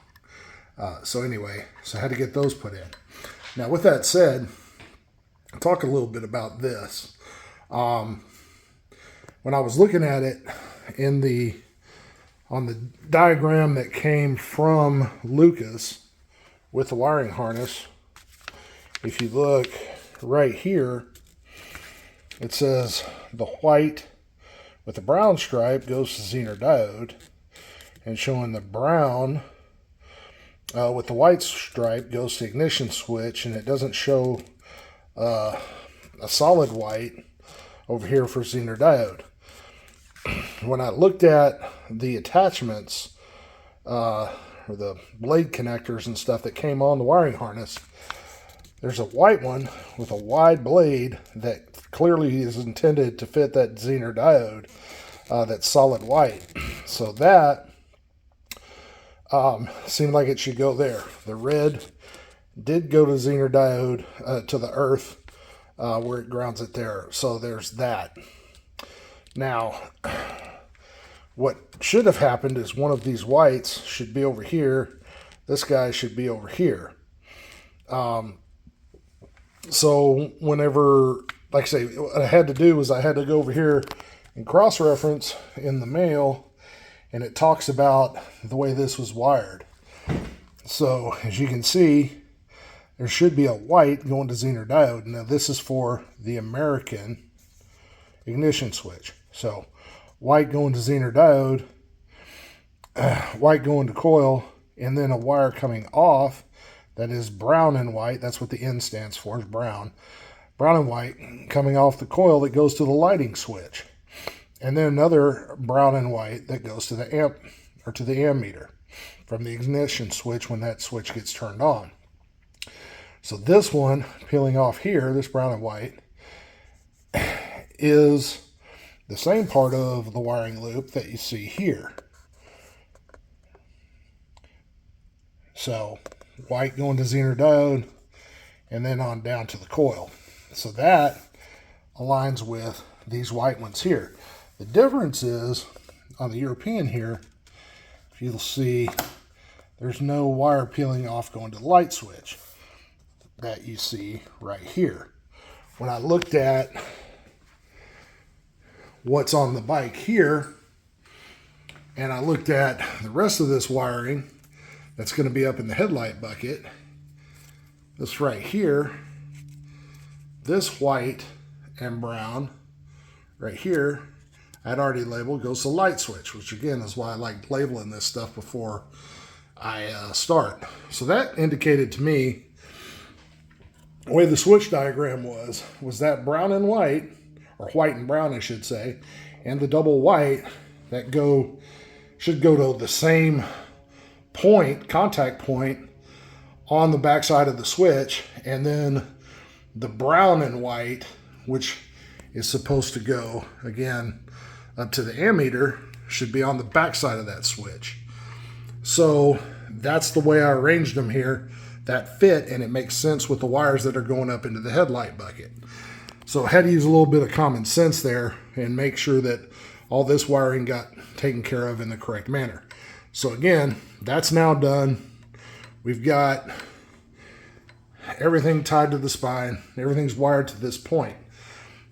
So anyway, so I had to get those put in. Now with that said, I'll talk a little bit about this. When I was looking at it on the diagram that came from Lucas with the wiring harness, if you look right here, it says the white with the brown stripe goes to Zener diode, and showing the brown with the white stripe goes to ignition switch, and it doesn't show a solid white over here for Zener diode. When I looked at the attachments, or the blade connectors and stuff that came on the wiring harness, there's a white one with a wide blade that clearly is intended to fit that Zener diode, that's solid white. So that seemed like it should go there. The red did go to Zener diode, to the earth, where it grounds it there. So there's that. Now, what should have happened is one of these whites should be over here. This guy should be over here. So whenever, like I say, what I had to do was I had to go over here and cross-reference in the mail, and it talks about the way this was wired. So as you can see, there should be a white going to Zener diode. Now this is for the American ignition switch. So white going to Zener diode, white going to coil, and then a wire coming off that is brown and white. That's what the N stands for, is brown. Brown and white coming off the coil that goes to the lighting switch. And then another brown and white that goes to the amp, or to the ammeter from the ignition switch when that switch gets turned on. So this one peeling off here, this brown and white, is the same part of the wiring loop that you see here. So white going to Zener diode, and then on down to the coil. So that aligns with these white ones here. The difference is on the European here, if you'll see, there's no wire peeling off going to the light switch that you see right here. When I looked at what's on the bike here, and I looked at the rest of this wiring that's going to be up in the headlight bucket, this right here, this white and brown right here, I'd already labeled goes to light switch, which again is why I like labeling this stuff before I start. So that indicated to me, the way the switch diagram was that brown and white, or white and brown I should say, and the double white that should go to the same point, contact point on the back side of the switch, and then the brown and white, which is supposed to go again up to the ammeter, should be on the back side of that switch. So that's the way I arranged them here. That fit, and it makes sense with the wires that are going up into the headlight bucket. So I had to use a little bit of common sense there and make sure that all this wiring got taken care of in the correct manner. So again, that's now done. We've got everything tied to the spine. Everything's wired to this point.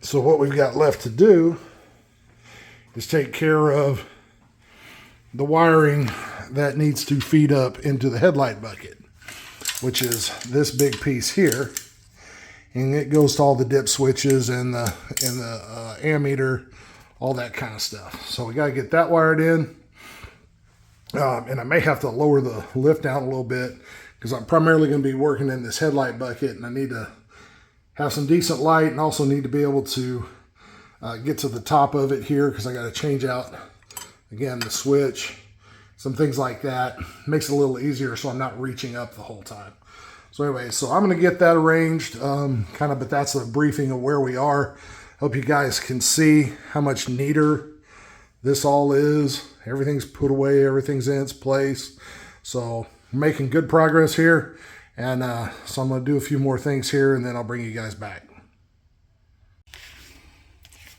So what we've got left to do is take care of the wiring that needs to feed up into the headlight bucket, which is this big piece here. And it goes to all the dip switches and the ammeter, all that kind of stuff. So we got to get that wired in. And I may have to lower the lift down a little bit because I'm primarily going to be working in this headlight bucket, and I need to have some decent light, and also need to be able to get to the top of it here because I got to change out, again, the switch, some things like that. Makes it a little easier so I'm not reaching up the whole time. So anyway, so I'm going to get that arranged, but that's a briefing of where we are. Hope you guys can see how much neater this all is. Everything's put away, everything's in its place. So making good progress here. And so I'm going to do a few more things here, and then I'll bring you guys back.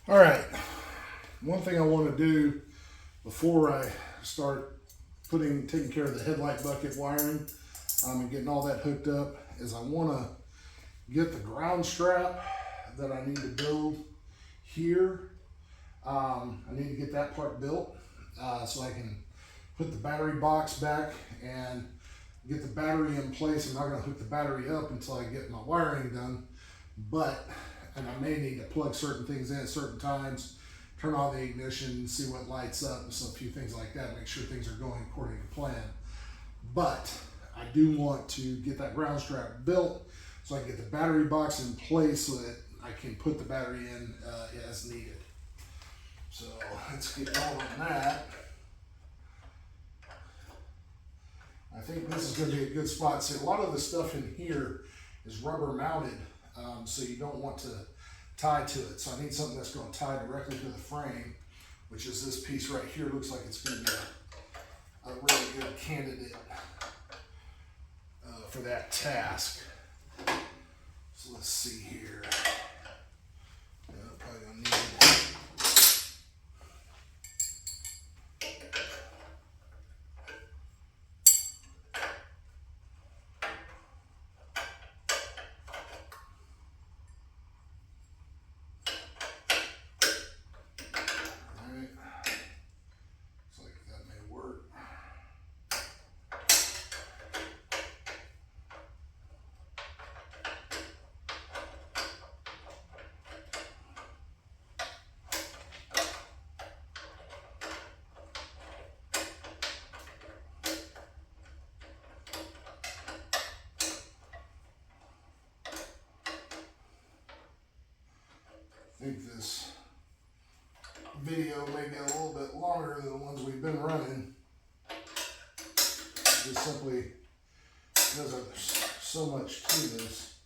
All right. One thing I want to do before I start taking care of the headlight bucket wiring and getting all that hooked up is I want to get the ground strap that I need to build here. I need to get that part built so I can put the battery box back and get the battery in place. I'm not going to hook the battery up until I get my wiring done, and I may need to plug certain things in at certain times, turn on the ignition, see what lights up, and so a few things like that, make sure things are going according to plan. But I do want to get that ground strap built so I can get the battery box in place so that I can put the battery in as needed. So let's get going on that. I think this is going to be a good spot. See, a lot of the stuff in here is rubber mounted, so you don't want to tie to it. So I need something that's going to tie directly to the frame, which is this piece right here. Looks like it's going to be a really good candidate for that task. So let's see here. Probably gonna need I think this video may be a little bit longer than the ones we've been running, just simply because there's so much to this.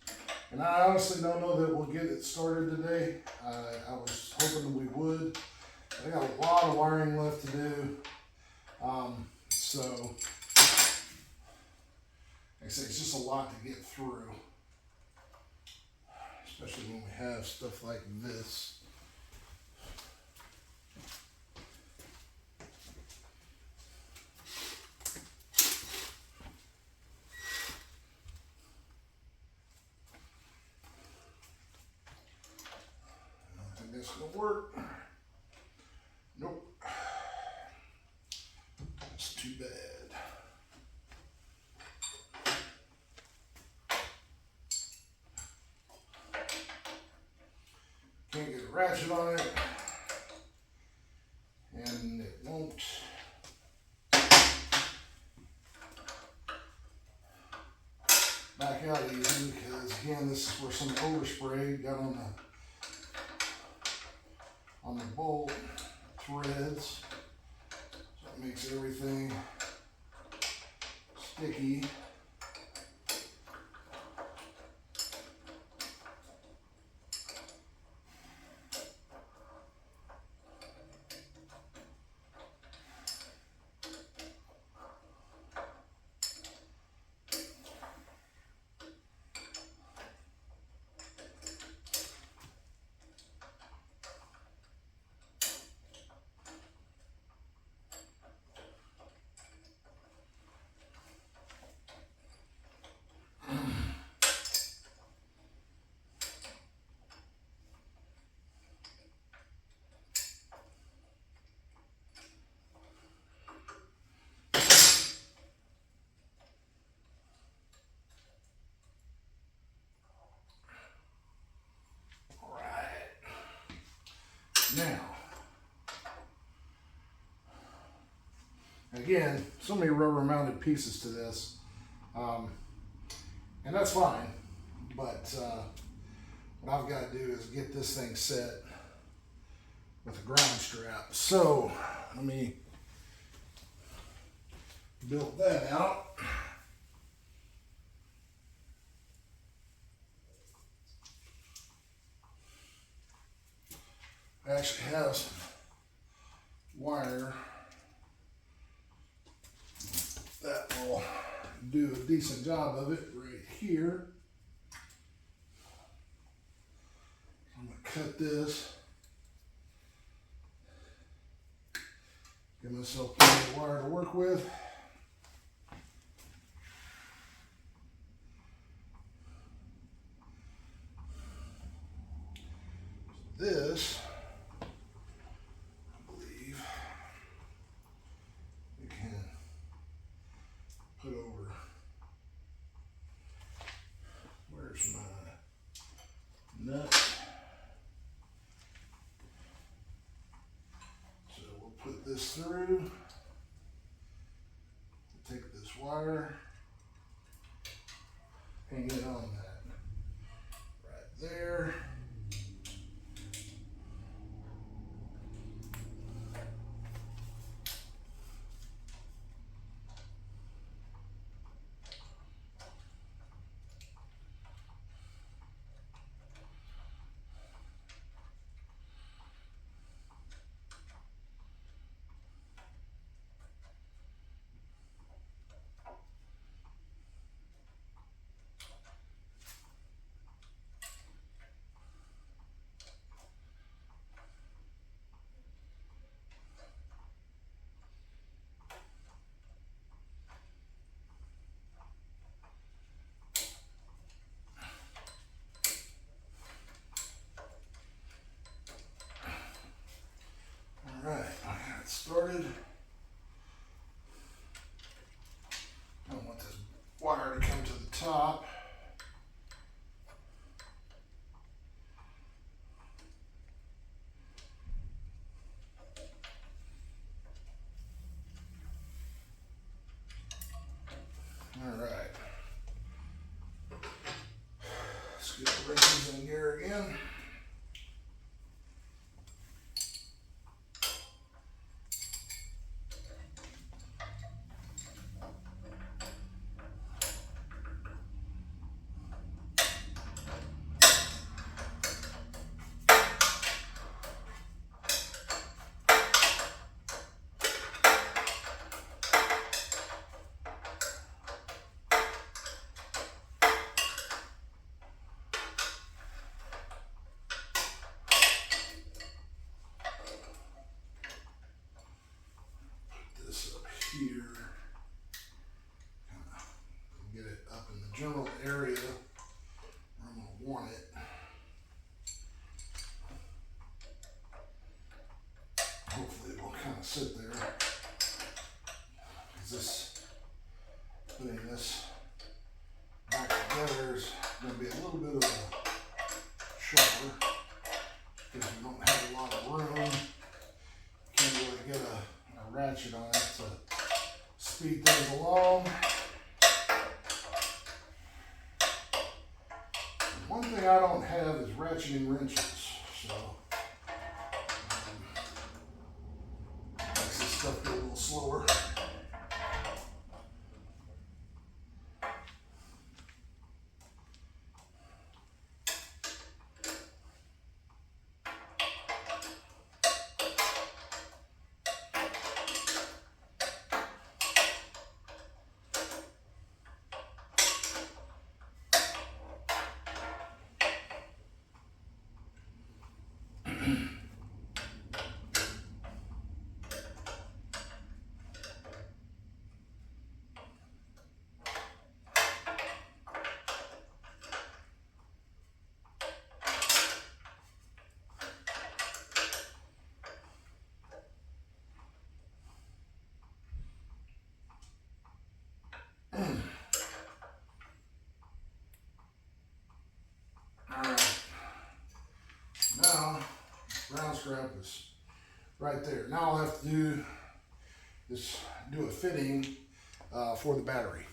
And I honestly don't know that we'll get it started today. I was hoping we would. I got a lot of wiring left to do. So, like I say, it's just a lot to get through, especially when we have stuff like this. I don't think this will work. Nope. That's too bad. Can't get a ratchet on it, and it won't. Back out easy because again, this is where some overspray got on the bolt threads, so it makes everything sticky. Now, again, so many rubber mounted pieces to this, and that's fine, but what I've got to do is get this thing set with a ground strap. So let me build that out. I actually have some wire that will do a decent job of it right here. I'm going to cut this, give myself plenty of wire to work with. This, I believe, we can put over, where's my nut? this through. Take this wire, hang it on that right there. Alright, I got it started. I want this wire to come to the top. Alright. Let's get the wrenches in gear again. Here, get it up in the general area where I'm going to want it. Hopefully it will kind of sit there, because this, putting this back together is going to be a little bit of a chore, because you don't have a lot of room. Can't really get a ratchet on it to speed things along. One thing I don't have is ratcheting wrenches, so makes this stuff go a little slower. Alright, now ground strap is right there. Now all I have to do is do a fitting for the battery.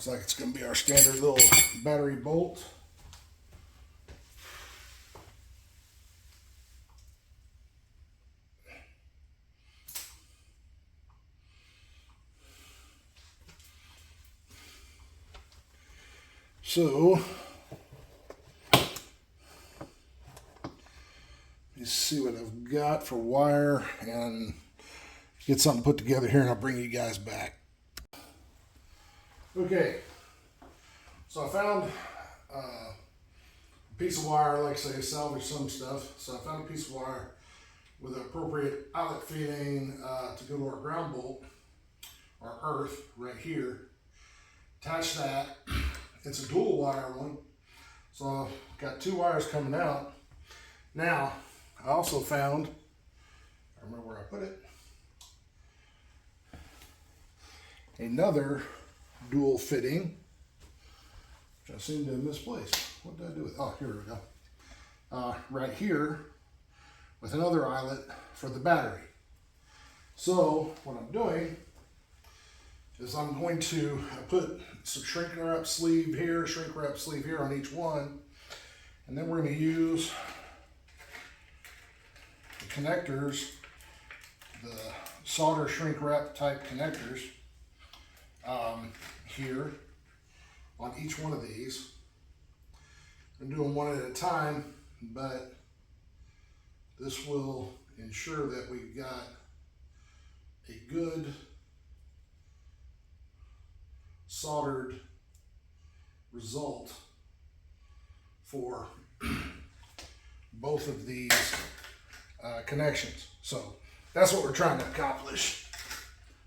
Looks like it's going to be our standard little battery bolt. So, let's see what I've got for wire and get something put together here, and I'll bring you guys back. Okay, so I found a piece of wire, like I say, salvaged some stuff. So I found a piece of wire with an appropriate outlet fitting to go to our ground bolt, our earth right here. Attach that, it's a dual wire one. So I've got 2 wires coming out. Now, I also found, I remember where I put it, another dual fitting, which I seem to have misplaced. What did I do with it? Oh, here we go. Right here, with another eyelet for the battery. So what I'm doing is I'm going to put some shrink wrap sleeve here on each one, and then we're going to use the connectors, the solder shrink wrap type connectors here on each one of these. I'm doing them one at a time, but this will ensure that we've got a good soldered result for both of these connections. So that's what we're trying to accomplish.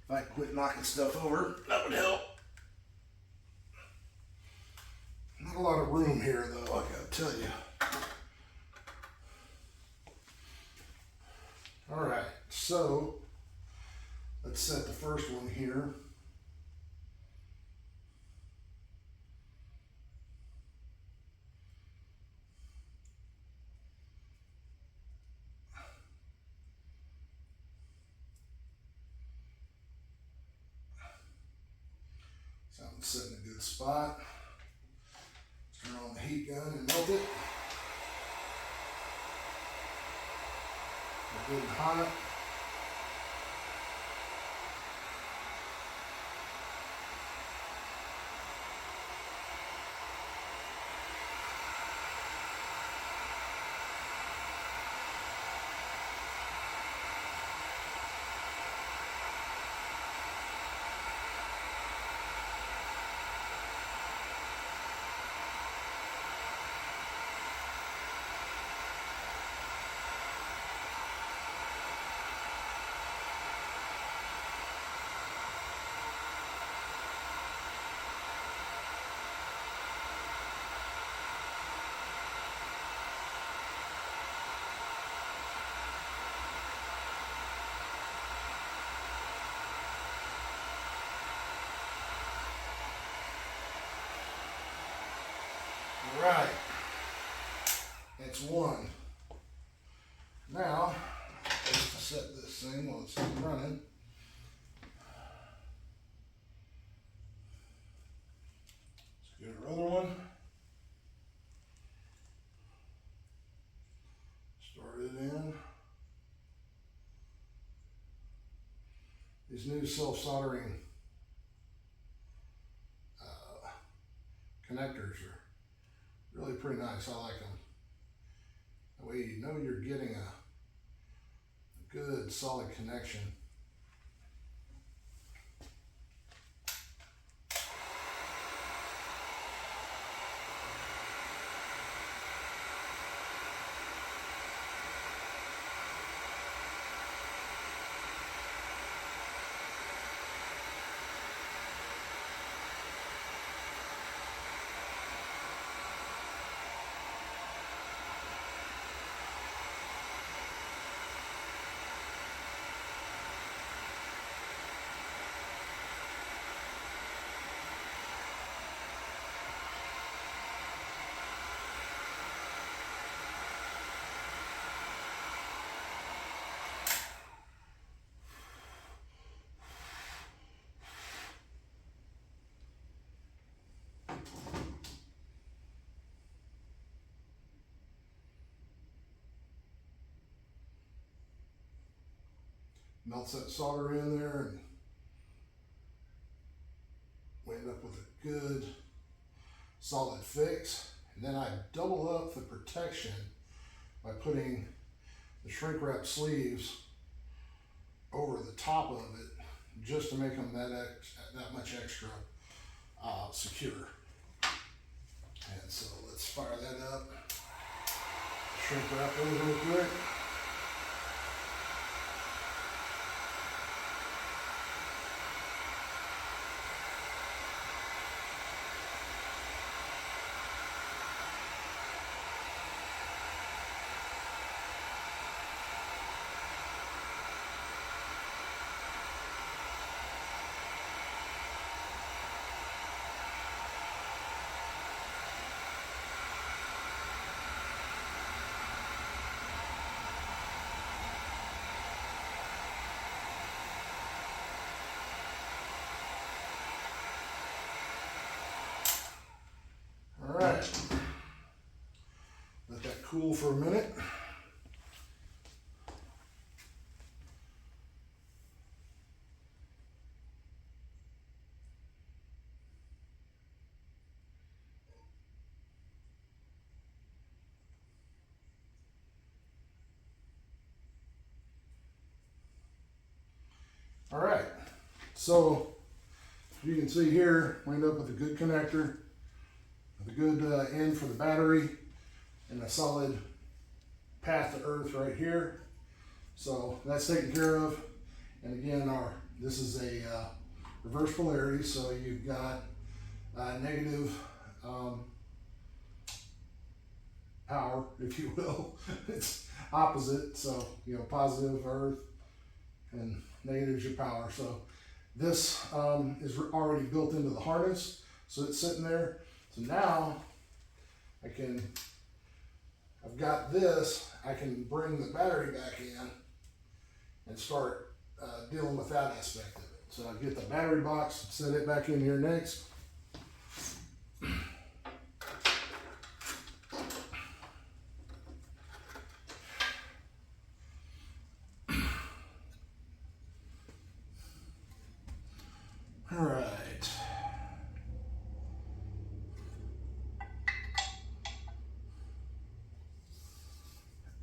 If I can quit knocking stuff over, that would help. Not a lot of room here though, I gotta tell you. All right, so let's set the first one here. Something's set in a good spot. Turn on the heat gun and melt it. Good and hot. All right, that's one. Now, let's set this thing while it's running. Let's get our other one. Start it in. These new self-soldering connectors are really pretty nice. I like them. That way you know you're getting a good solid connection. Melts that solder in there, and we end up with a good solid fix. And then I double up the protection by putting the shrink wrap sleeves over the top of it, just to make them that much extra secure. And so let's fire that up. Shrink wrap those real quick. cool for a minute. All right, so you can see here, we end up with a good connector, with a good end for the battery, and a solid path to earth right here. So that's taken care of. And again, this is a reverse polarity, so you've got negative power, if you will. It's opposite, so positive earth and negative is your power. So this is already built into the harness, so it's sitting there. So now I've got this, I can bring the battery back in and start dealing with that aspect of it. So I get the battery box, set it back in here next. All right.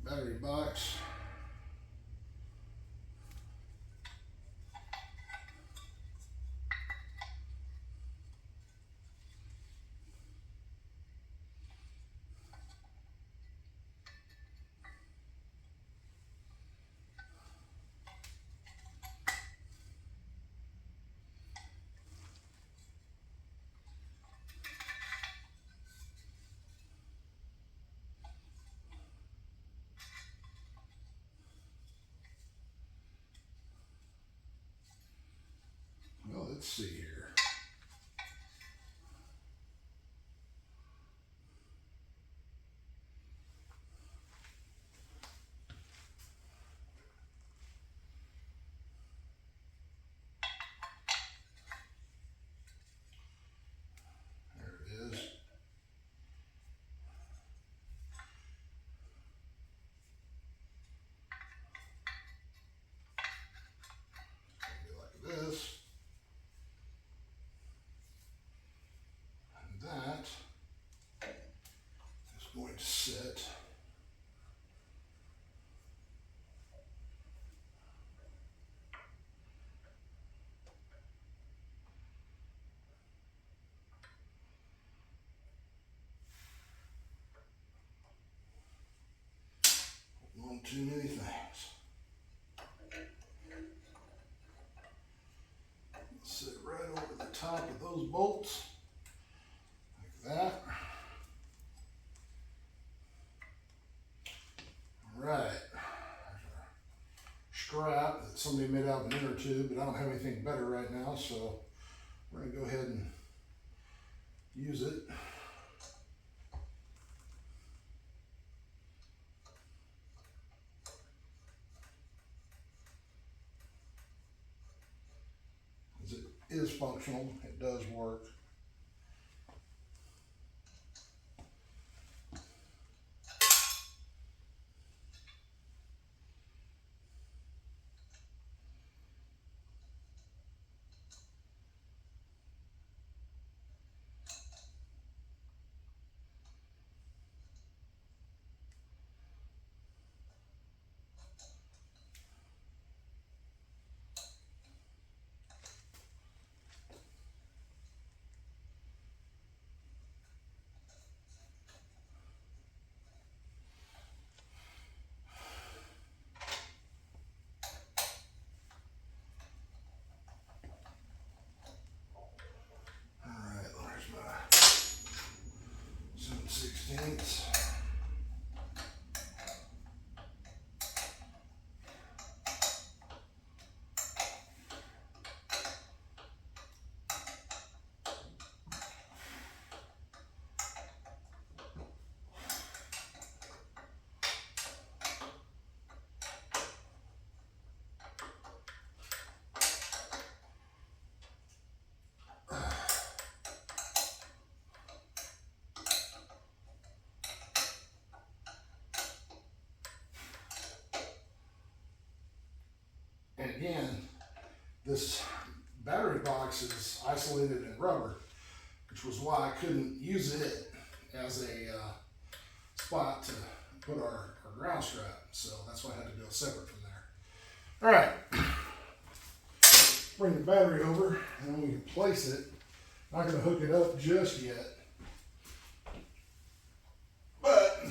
Battery box. Well, let's see here. There it is. Like this. And that is going to sit on too many things. Sit right over the top of those bolts, like that. All right. Strap that somebody made out of an inner tube, but I don't have anything better right now, so we're going to go ahead and use it. As it is functional, it does work. this battery box is isolated in rubber, which was why I couldn't use it as a spot to put our ground strap. So that's why I had to go separate from there. All right, bring the battery over and then we can place it. Not going to hook it up just yet, but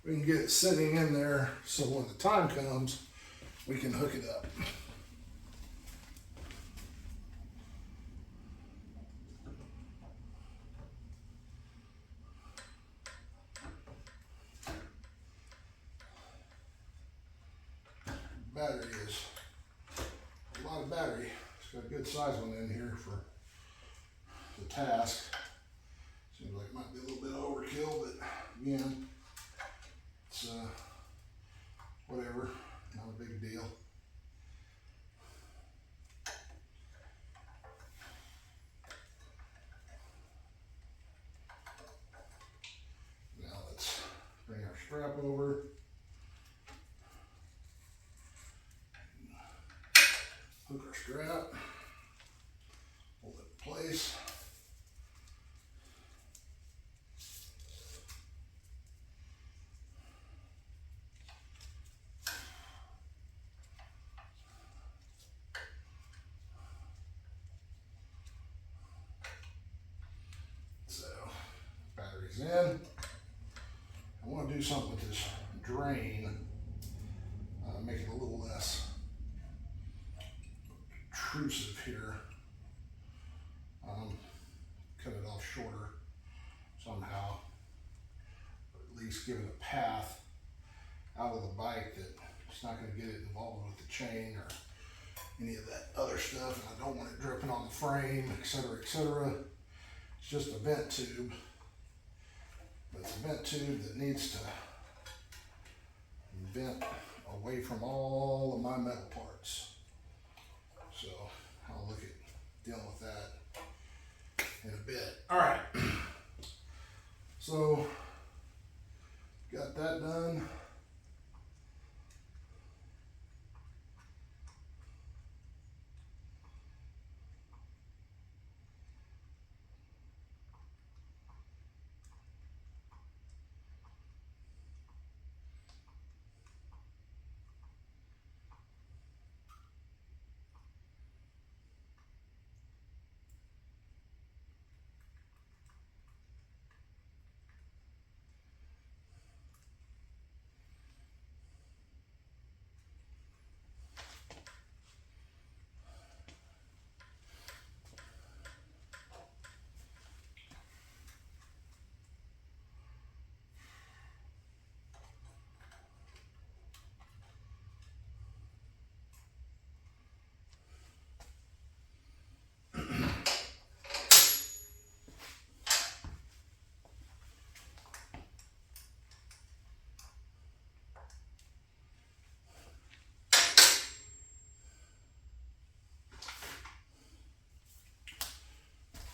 we can get it sitting in there so when the time comes, we can hook it up. Battery is a lot of battery. It's got a good size one in here for the task. Seems like it might be a little bit of overkill, but again, it's whatever, not a big deal. Now let's bring our strap over. Hook our strap, hold it in place. So, battery's in. I want to do something with this drain, make it a little less intrusive here. Cut it off shorter somehow, or at least give it a path out of the bike that it's not going to get it involved with the chain or any of that other stuff. And I don't want it dripping on the frame, etc., etc. It's just a vent tube, but it's a vent tube that needs to vent away from all of my metal parts. So I'll look at dealing with that in a bit. All right, so got that done.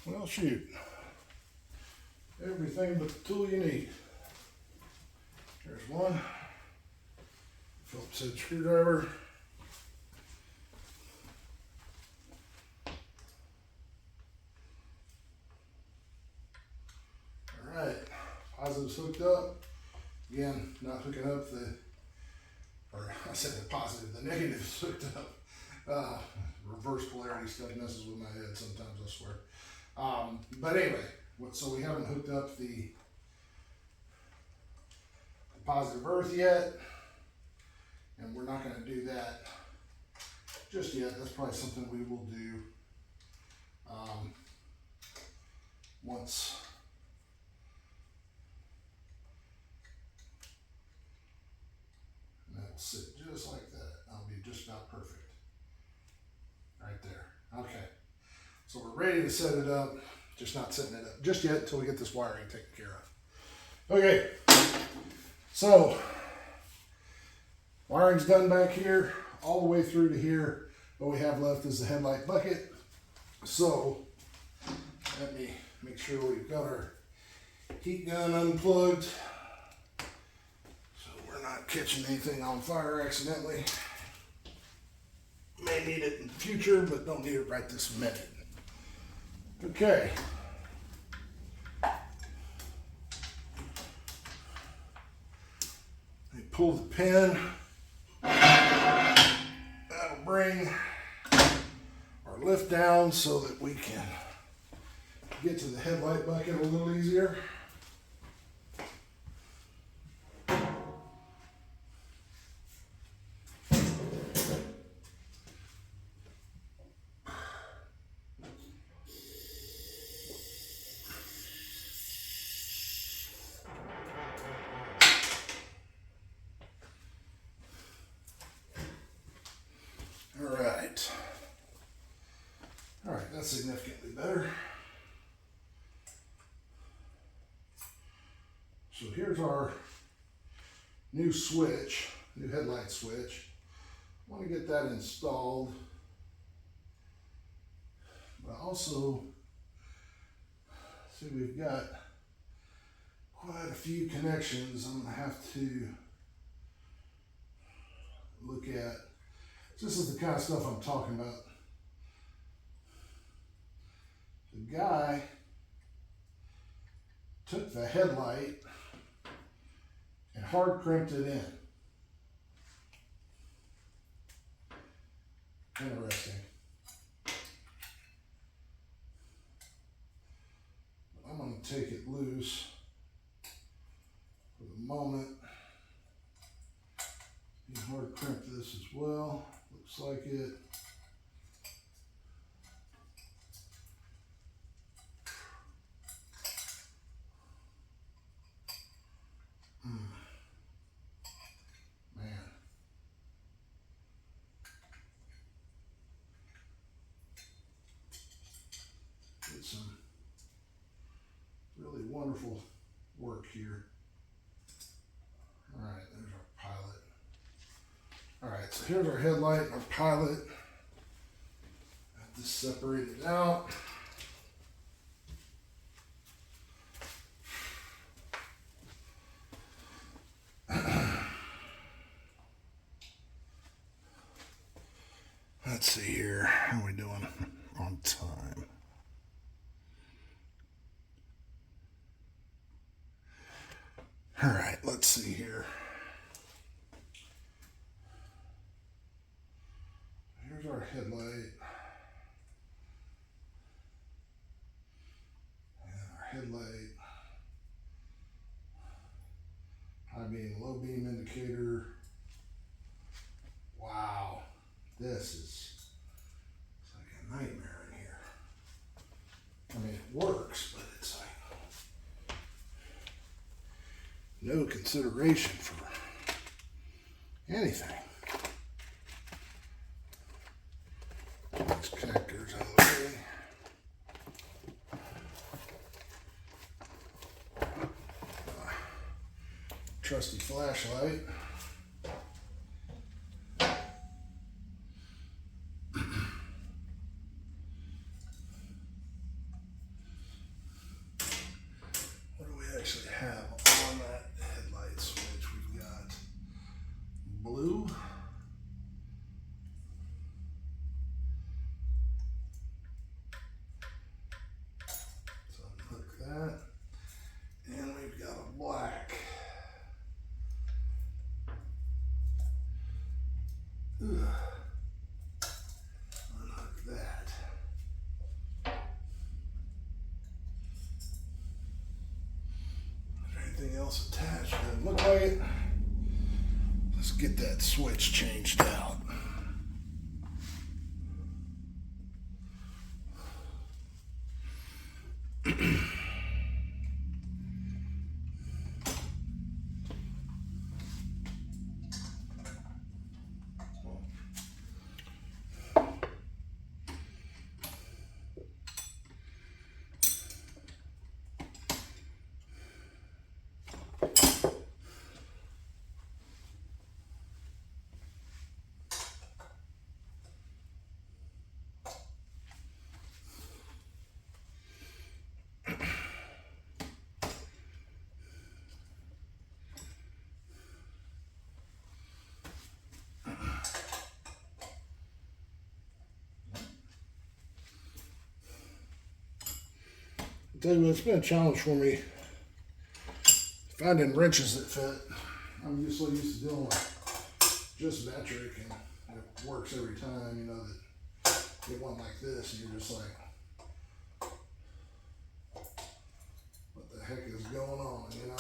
Well, shoot. Everything but the tool you need. There's one. Phillips head screwdriver. Alright. Positive's hooked up. Again, not hooking up the, or I said the positive, the negative is hooked up. Reverse polarity stuff messes with my head sometimes, I swear. But anyway, so we haven't hooked up the positive earth yet, and we're not going to do that just yet. That's probably something we will do once and that'll sit just like that. That'll be just about perfect right there. Okay. So we're ready to set it up, just not setting it up just yet until we get this wiring taken care of. Okay, so wiring's done back here, all the way through to here. What we have left is the headlight bucket. So let me make sure we've got our heat gun unplugged so we're not catching anything on fire accidentally. May need it in the future, but don't need it right this minute. Okay. Pull the pin. That'll bring our lift down so that we can get to the headlight bucket a little easier. All right, that's significantly better. So here's our new switch, new headlight switch. I want to get that installed, but also see we've got quite a few connections I'm going to have to look at. This is the kind of stuff I'm talking about. The guy took the headlight and hard crimped it in. Interesting. I'm going to take it loose for the moment. You hard crimp this as well. Looks like it. Man. Did some really wonderful work here. All right, there's our pilot. All right, so here's our headlight and our pilot. Got this separated out. Let's see here, how are we doing on time? All right, let's see here. Here's our headlight. And our headlight. High beam, low beam indicator. Wow, this is like a nightmare in here. I mean, it works, but it's like no consideration for anything. These connectors out of the way. Trusty flashlight. What do we actually have on that headlight switch? We've got blue. So unhook that. And we've got a black. Ugh. Unhook that. Is there anything else attached? Doesn't look like it. Let's get that switch changed out. tell you what, it's been a challenge for me finding wrenches that fit. I'm just so used to dealing with just metric, and it works every time. You know, that get one like this, and you're just like, what the heck is going on? You know.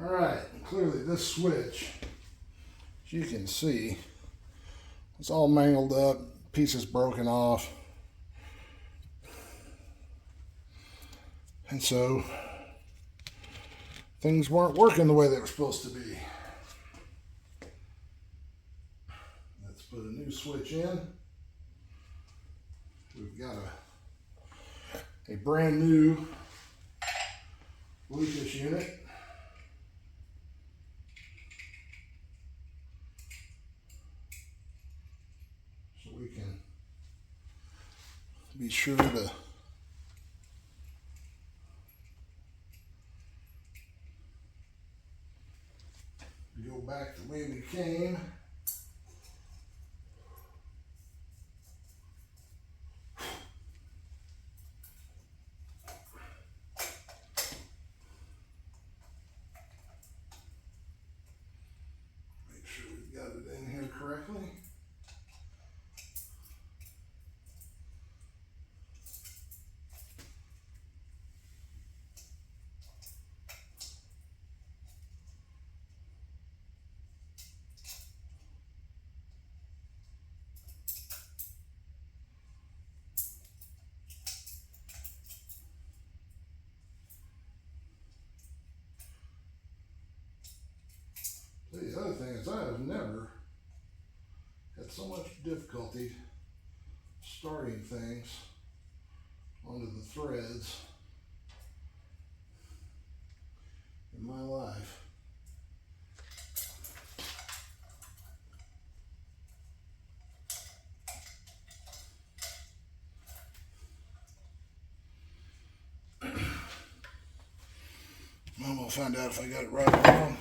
All right, clearly this switch, as you can see, it's all mangled up, pieces broken off. And so things weren't working the way they were supposed to be. Let's put a new switch in. We've got a brand new Lucas unit. So we can be sure to go back the way we came. Make sure we've got it in here correctly. The other thing is I have never had so much difficulty starting things onto the threads in my life. I'm gonna find out if I got it right or wrong.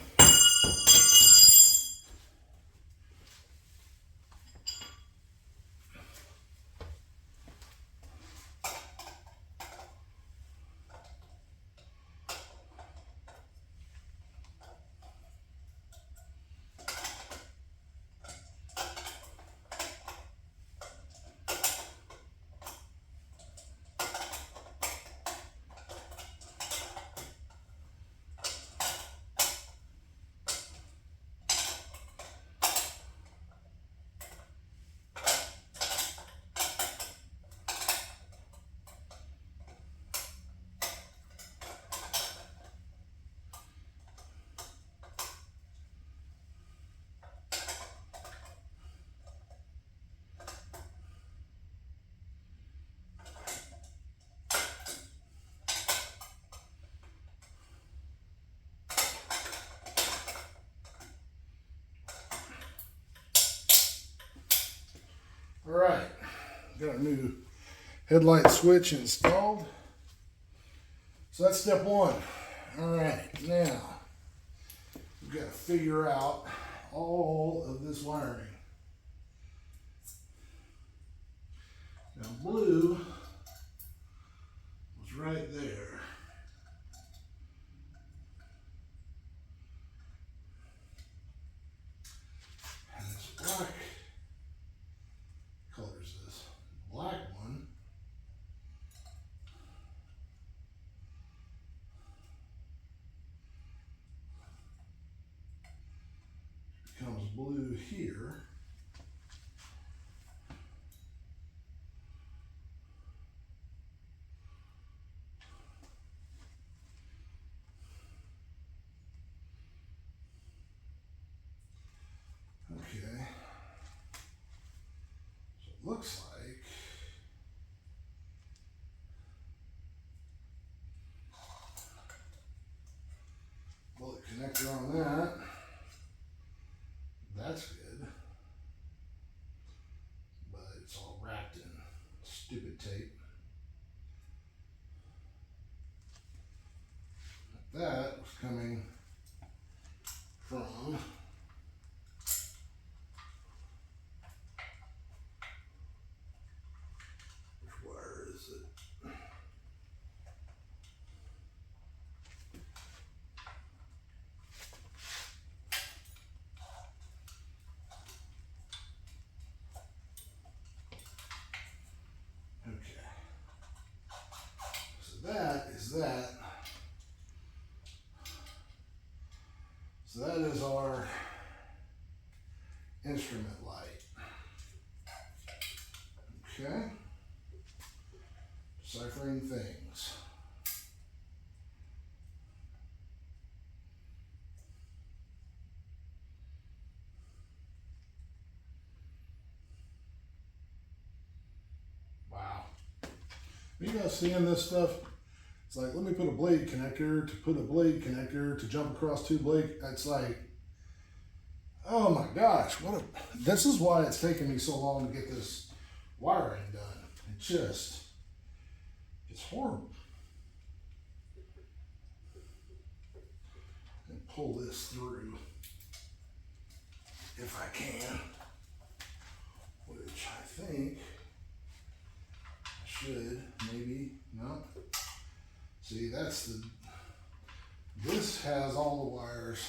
All right, got our new headlight switch installed. So that's step one. All right, now we've got to figure out all of this wiring. Now blue was right there. And this black, colors this black one becomes blue here. Okay. So it looks like that was coming from that is that. So that is our instrument light. Okay. Deciphering things. Wow. You guys seeing this stuff? It's like, let me put a blade connector to put a blade connector to jump across two blade. It's like, oh my gosh, this is why it's taken me so long to get this wiring done. It's horrible. And pull this through if I can, which I think I should, maybe, no. See, this has all the wires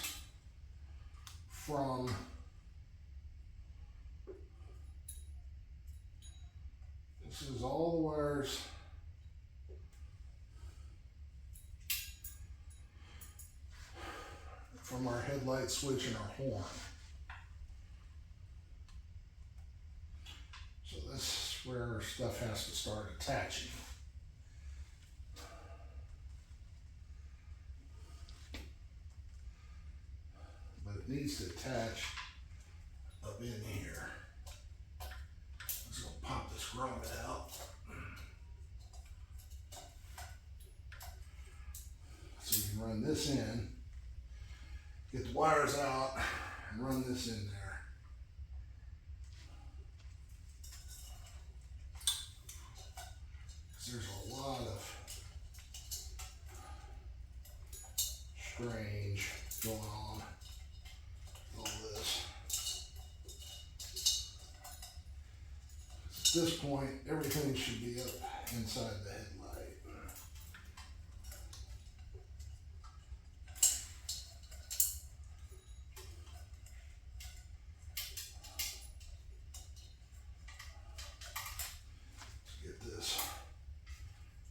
from this is all the wires from our headlight switch and our horn. So this is where our stuff has to start attaching. But it needs to attach up in here. Let's go pop this grommet out. So we can run this in, get the wires out, and run this in there. Because there's a lot of strange going on with all this. At this point, everything should be up inside the headlight.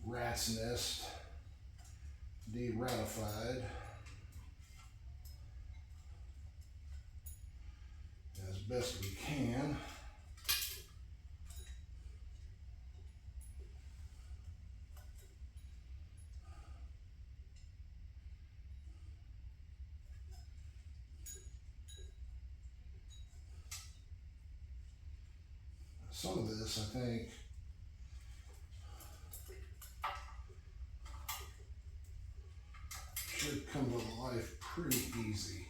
Rat's nest de-ratified as best we can. Some of this, I think, should come to life pretty easy.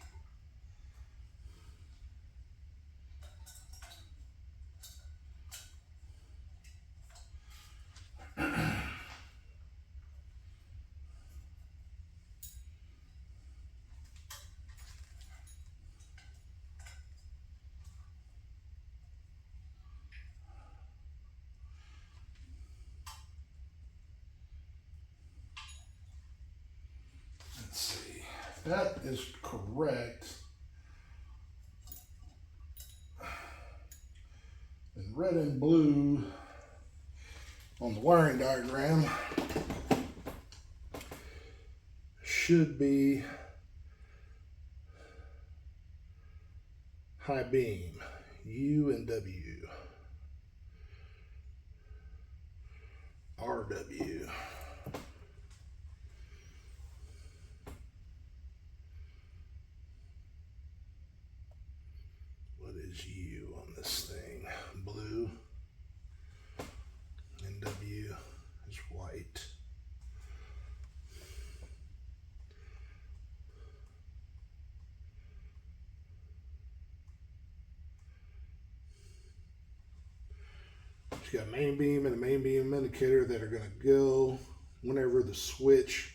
Let's see, if that is correct, then red and blue on the wiring diagram should be high beam, U and W, RW. What is U on this thing? Blue, and W is white. You got main beam and a main beam indicator that are going to go whenever the switch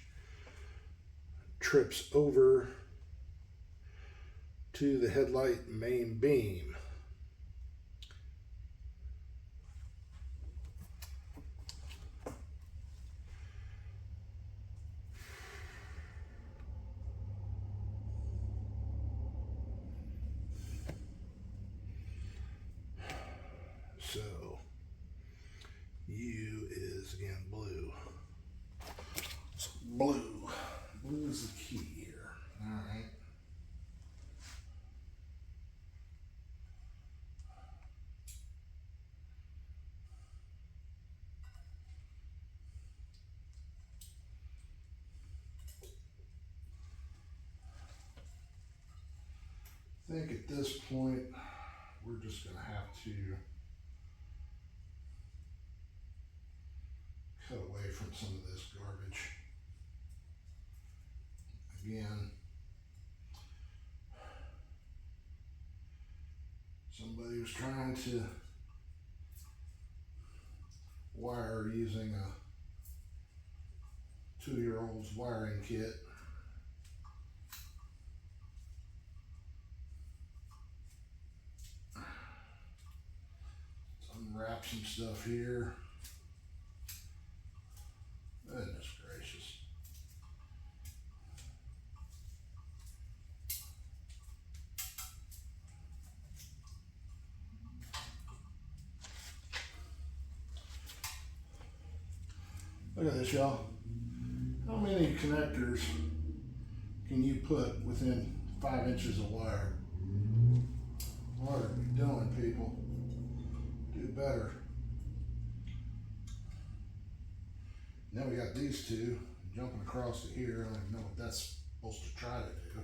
trips over to the headlight main beam. So U is again blue. So blue is the key here. All right. I think at this point we're just going to have to cut away from some of this garbage. Again, somebody was trying to wire using a 2-year-old's wiring kit. Let's unwrap some stuff here. Goodness gracious. Look at this, y'all. How many connectors can you put within 5 inches of wire? What are we doing, people? Do better. Now we got these two jumping across to here. I don't even know what that's supposed to try to do,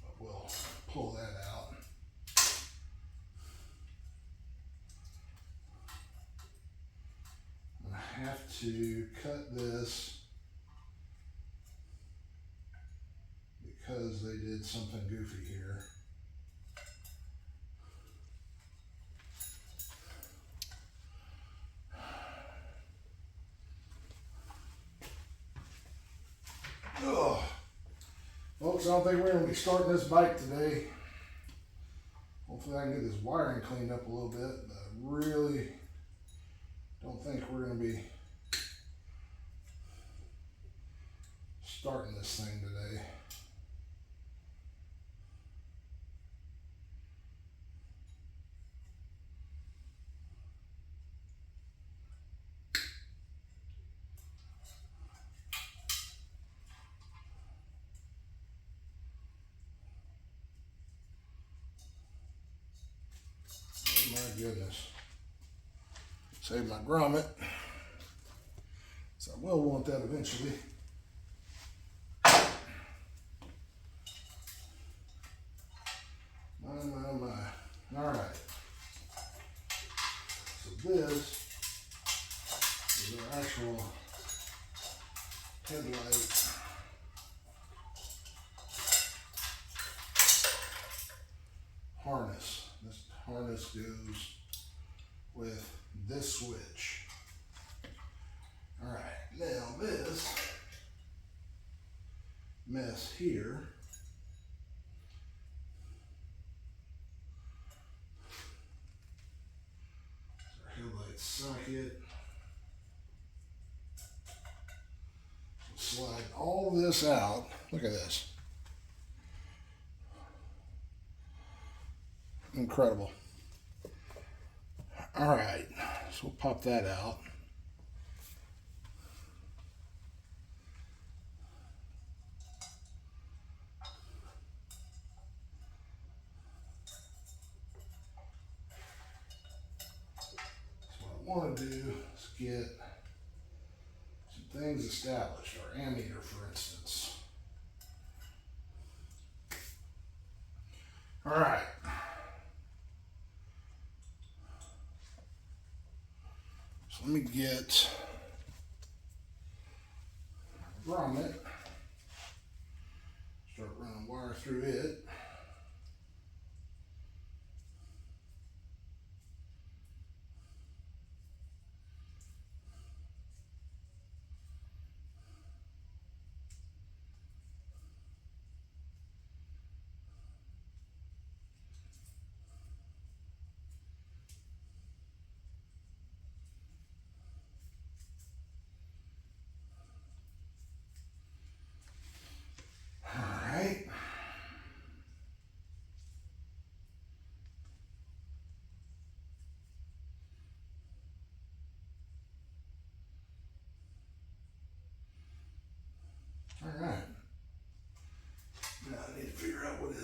but we'll pull that out. I have to cut this because they did something goofy here. Ugh. Folks, I don't think we're going to be starting this bike today. Hopefully I can get this wiring cleaned up a little bit, but I really don't think we're going to be starting this thing today. Oh my goodness. Save my grommet. So I will want that eventually. My. All right. So this is our actual headlight harness. This harness goes with this switch. All right, now this mess here is our headlight socket. Slide all this out. Look at this. Incredible. All right, so we'll pop that out. So what I want to do is get some things established, our ammeter for instance. All right. So let me get my grommet, start running wire through it.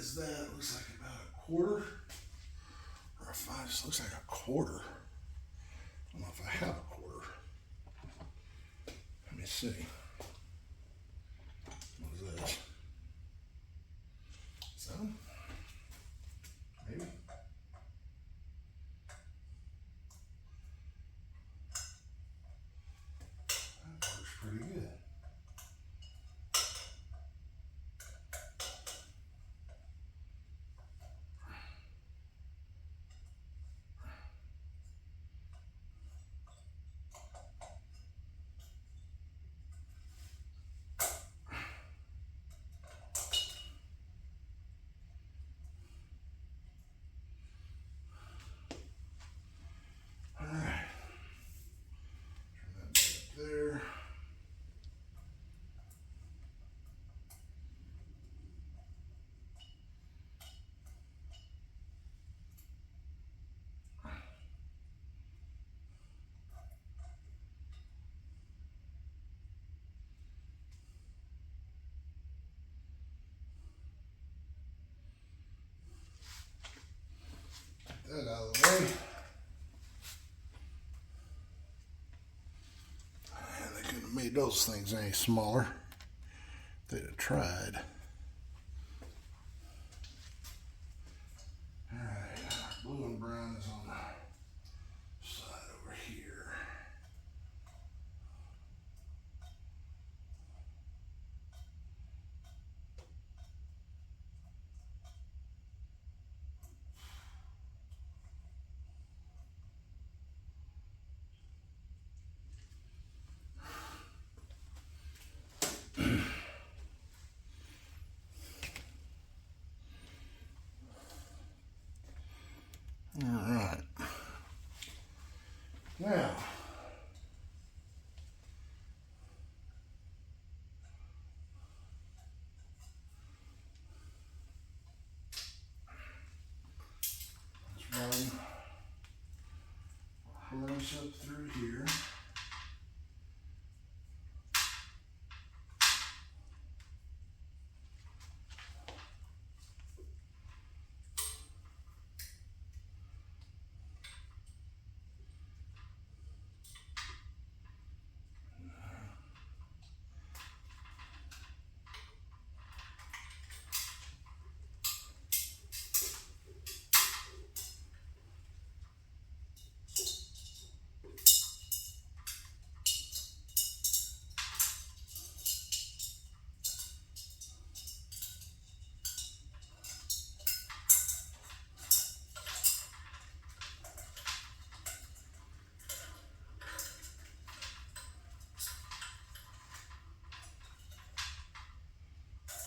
is that? Looks like about a quarter or a 5. This looks like a quarter. I don't know if I have a quarter. Let me see. What is this? 7? Maybe. That works pretty good. There. Get that out of the way. And they couldn't have made those things any smaller. They'd have tried. Alright, blue and brown is on the side over here. Alright. Now, let's run a harness up through here.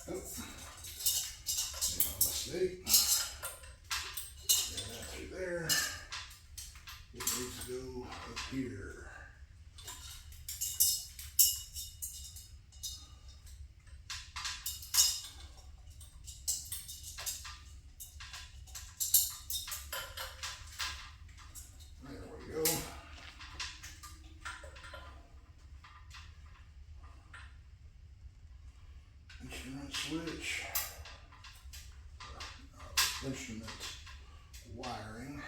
Oh, made a mistake. Get that through there. It needs to go up here. There we go. Instrument switch. Instrument wiring.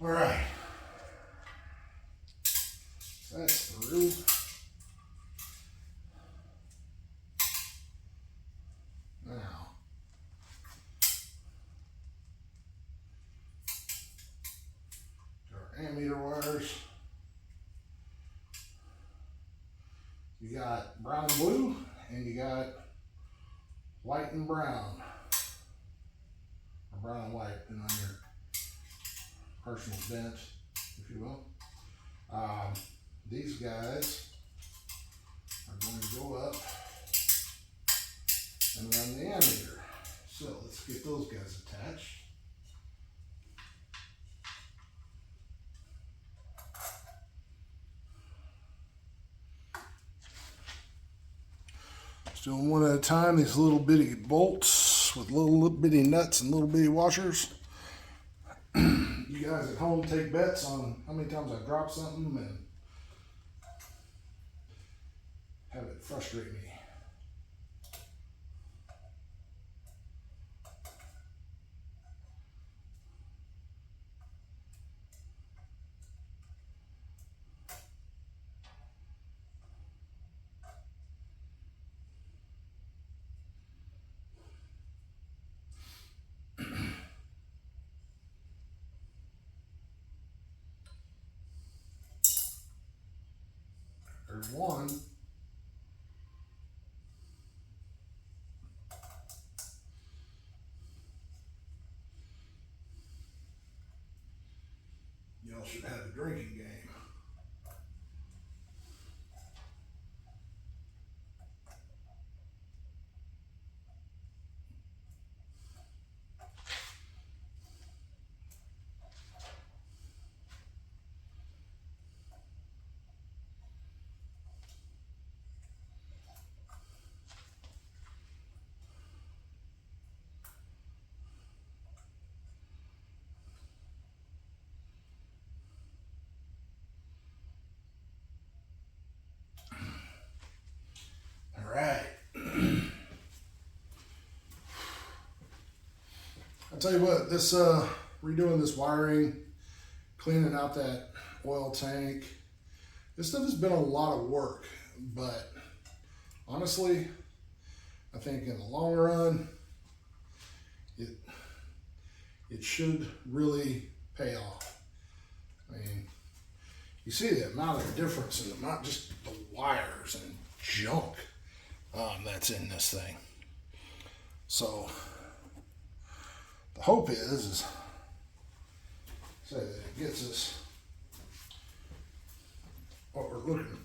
All right, so that's through. Now, to our ammeter wires, you got brown and blue, and you got white and brown, or brown and white, depending on your personal bent, if you will. These guys are going to go up and run the ammeter. So let's get those guys attached. Just doing one at a time, these little bitty bolts with little bitty nuts and little bitty washers. You guys at home take bets on how many times I drop something and have it frustrate me. There's one. Y'all should have a drinking game. All right. I'll tell you what, this redoing this wiring, cleaning out that oil tank, this stuff has been a lot of work, but honestly, I think in the long run, it should really pay off. I mean, you see the amount of difference in not just the wires and junk that's in this thing. So the hope is say that it gets us what we're looking for.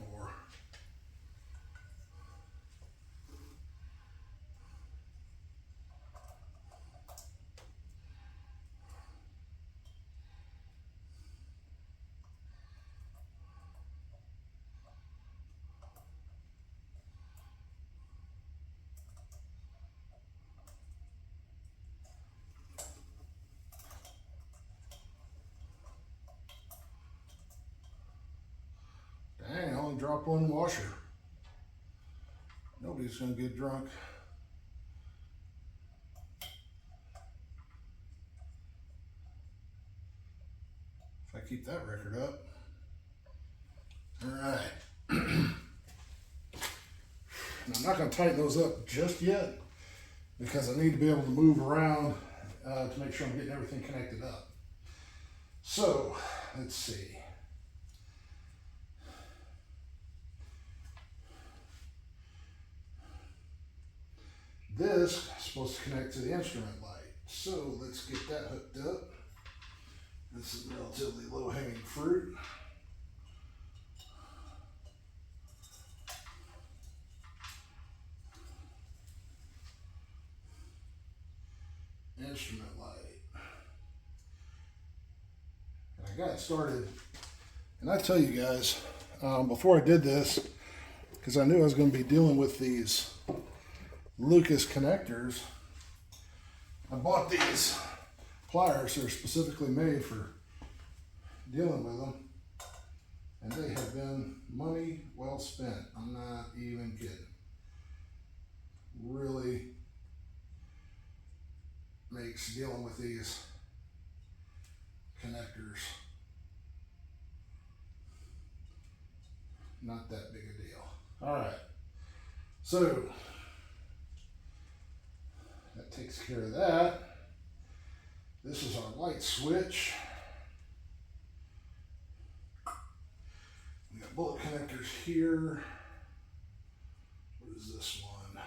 Dang, I only dropped one washer. Nobody's gonna get drunk. If I keep that record up. All right. Now, I'm not gonna tighten those up just yet because I need to be able to move around to make sure I'm getting everything connected up. So, let's see. This is supposed to connect to the instrument light. So let's get that hooked up. This is relatively low-hanging fruit. Instrument light. And I got it started. And I tell you guys, before I did this, because I knew I was going to be dealing with these Lucas connectors, I bought these pliers that are specifically made for dealing with them, and they have been money well spent. I'm not even kidding. Really makes dealing with these connectors not that big a deal. All right, so that takes care of that. This is our light switch. We got bullet connectors here. What is this one?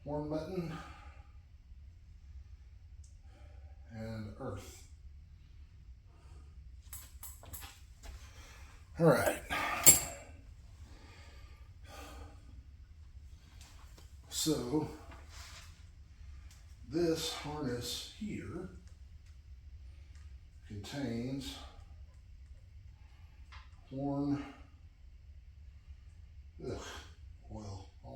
Horn button and earth. All right. So this harness here contains horn oil all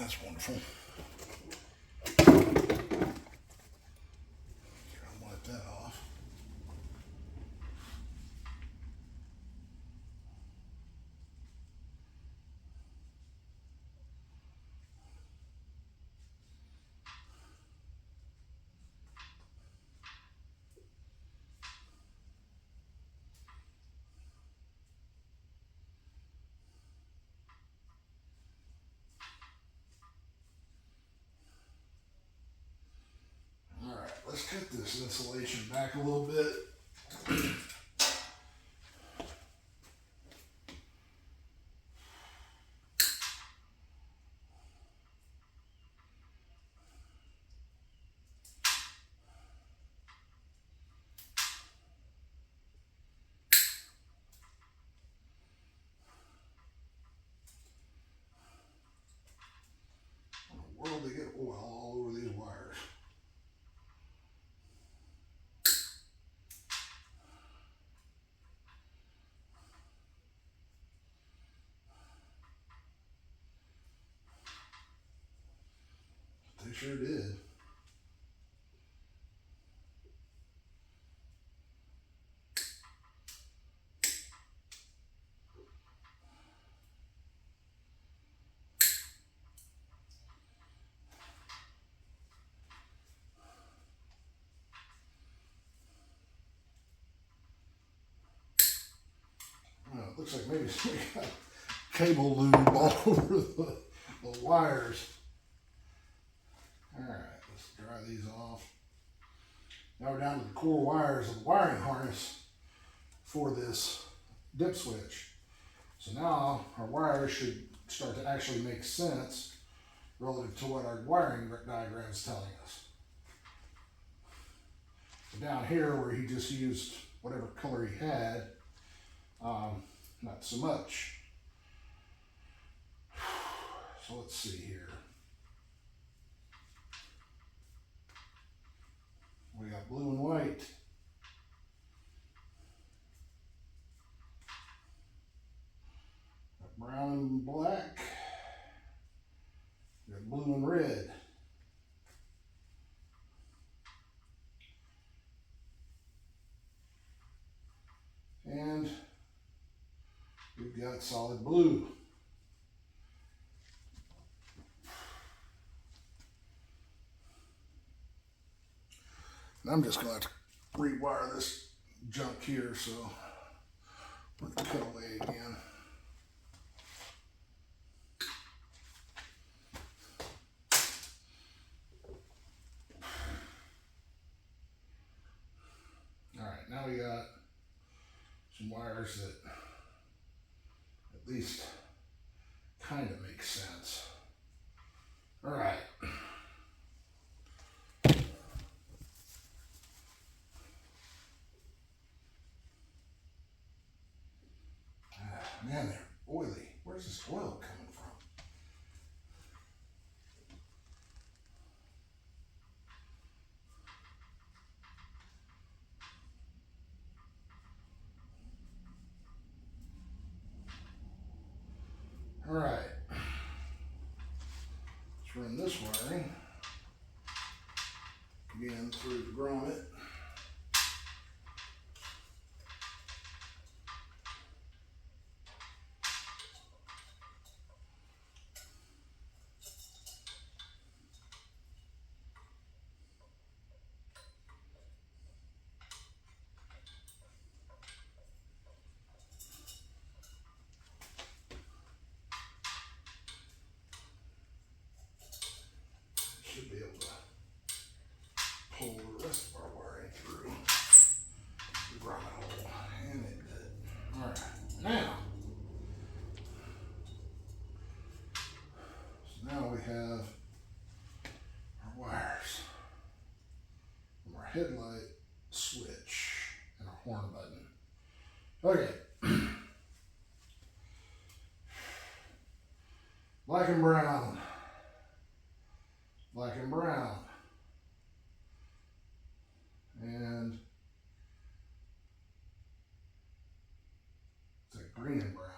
That's wonderful. Wipe that off. Alright, let's cut this insulation back a little bit. In the world, they get oil all over these wires. They sure did. It looks like maybe we got cable lube all over the wires. Alright, let's dry these off. Now we're down to the core wires of the wiring harness for this dip switch. So now our wires should start to actually make sense relative to what our wiring diagram is telling us. So down here where he just used whatever color he had, not so much. So let's see here. We got blue and white. Got brown and black. We got blue and red. And we've got solid blue. And I'm just going to have to rewire this junk here, so we're going to cut away again. Alright, now we got some wires that at least kind of make sense. Alright. Man, they're oily. Where's this oil coming from? All right. Let's run this wiring again through the grommet. Should be able to pull the rest of our wiring through the grommet hole, and it did. All right, now, so now we have our wires from our headlight switch and our horn button. Okay, black and brown. Black and brown, and it's like green and brown.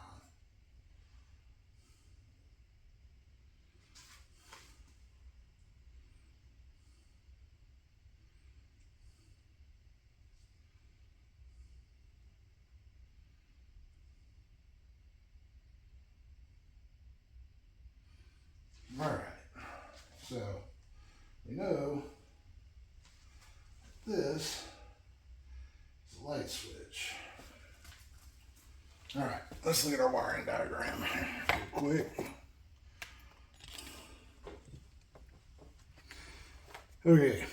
You know, this is a light switch. All right, let's look at our wiring diagram real quick. Okay.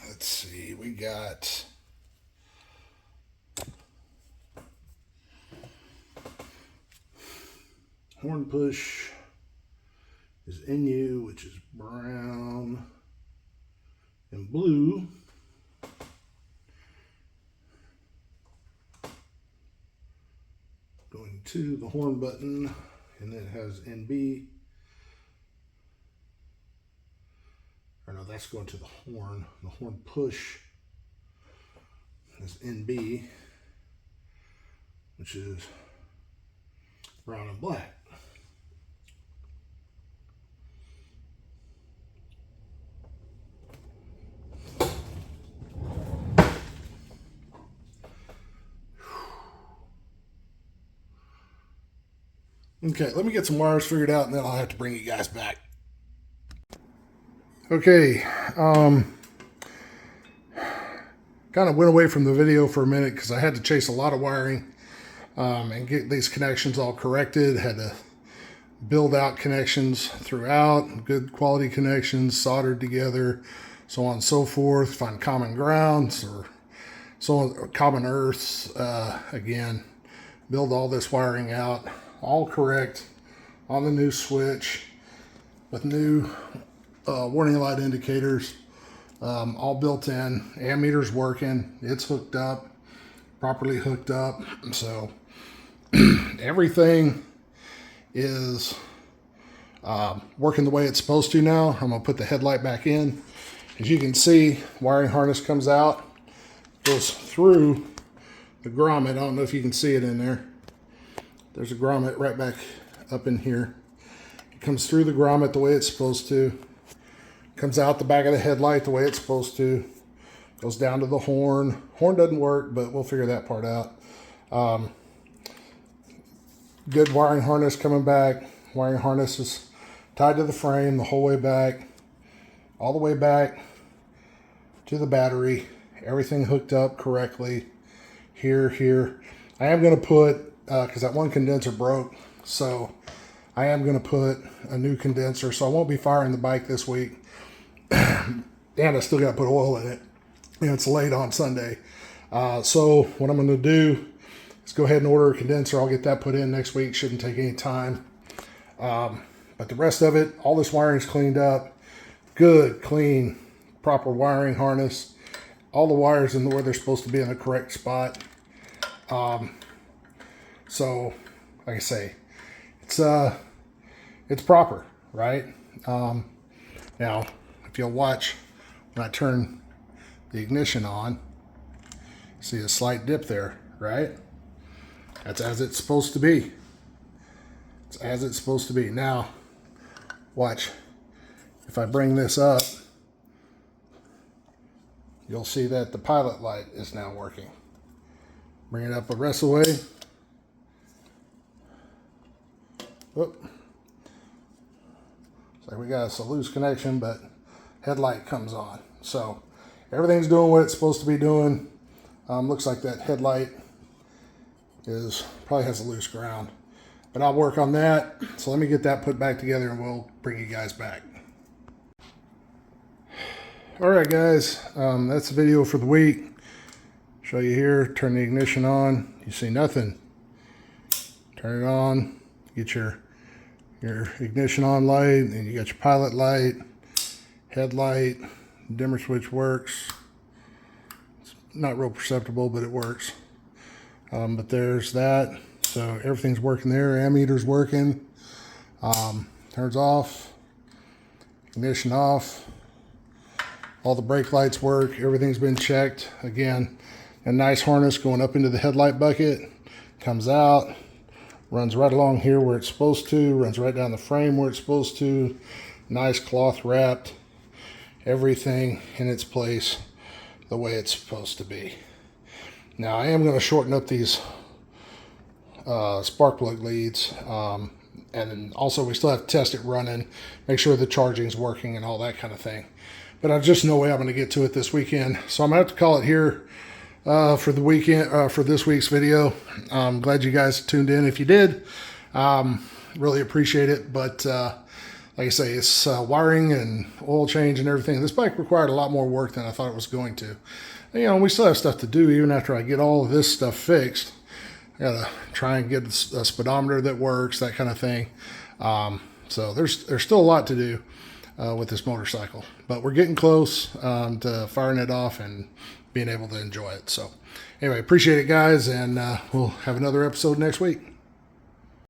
Let's see, we got horn push is NU, which is brown and blue. Going to the horn button, and it has NB. Or no, that's going to the horn. The horn push is NB, which is brown and black. Okay, let me get some wires figured out and then I'll have to bring you guys back. Okay, kind of went away from the video for a minute because I had to chase a lot of wiring and get these connections all corrected. Had to build out connections throughout, good quality connections, soldered together, so on and so forth, find common grounds or so on, common earths, again, build all this wiring out, all correct on the new switch with new warning light indicators, all built in. Ammeter's working, it's hooked up, properly hooked up. So everything is working the way it's supposed to now. I'm gonna put the headlight back in. As you can see, wiring harness comes out, goes through the grommet. I don't know if you can see it in there. There's a grommet right back up in here. It comes through the grommet the way it's supposed to. Comes out the back of the headlight the way it's supposed to. Goes down to the horn. Horn doesn't work, but we'll figure that part out. Good wiring harness coming back. Wiring harness is tied to the frame the whole way back. All the way back to the battery. Everything hooked up correctly. Here. I am going to put, because that one condenser broke, so I am going to put a new condenser. So I won't be firing the bike this week. And I still got to put oil in it. And it's late on Sunday. So what I'm going to do is go ahead and order a condenser. I'll get that put in next week. Shouldn't take any time. But the rest of it, all this wiring's cleaned up. Good, clean, proper wiring harness. All the wires in where they're supposed to be in the correct spot. So, like I say, it's proper, right? Now, if you'll watch when I turn the ignition on, see a slight dip there, right? That's as it's supposed to be. It's as it's supposed to be. Now, watch. If I bring this up, you'll see that the pilot light is now working. Bring it up the rest of the way. Whoop. It's like we got a loose connection, but headlight comes on. So everything's doing what it's supposed to be doing. Looks like that headlight probably has a loose ground, but I'll work on that. So let me get that put back together and we'll bring you guys back. All right, guys, that's the video for the week. Show you here, turn the ignition on. You see nothing. Turn it on, get your ignition on light, and you got your pilot light, headlight, dimmer switch works. It's not real perceptible, but it works. But there's that. So everything's working there. Ammeter's working. Turns off, ignition off. All the brake lights work. Everything's been checked. Again, a nice harness going up into the headlight bucket. Comes out, runs right along here where it's supposed to, runs right down the frame where it's supposed to. Nice cloth wrapped. everything in its place the way it's supposed to be. Now I am going to shorten up these spark plug leads, and then also we still have to test it running, make sure the charging's working and all that kind of thing. But there's just no way I'm going to get to it this weekend, so I'm going to have to call it here for the weekend, for this week's video. I'm glad you guys tuned in. If you did, really appreciate it. But like I say, it's wiring and oil change and everything. This bike required a lot more work than I thought it was going to. And, you know, we still have stuff to do even after I get all of this stuff fixed. I gotta try and get a speedometer that works, that kind of thing. So there's still a lot to do with this motorcycle, but we're getting close to firing it off and being able to enjoy it. So anyway, appreciate it, guys, and we'll have another episode next week.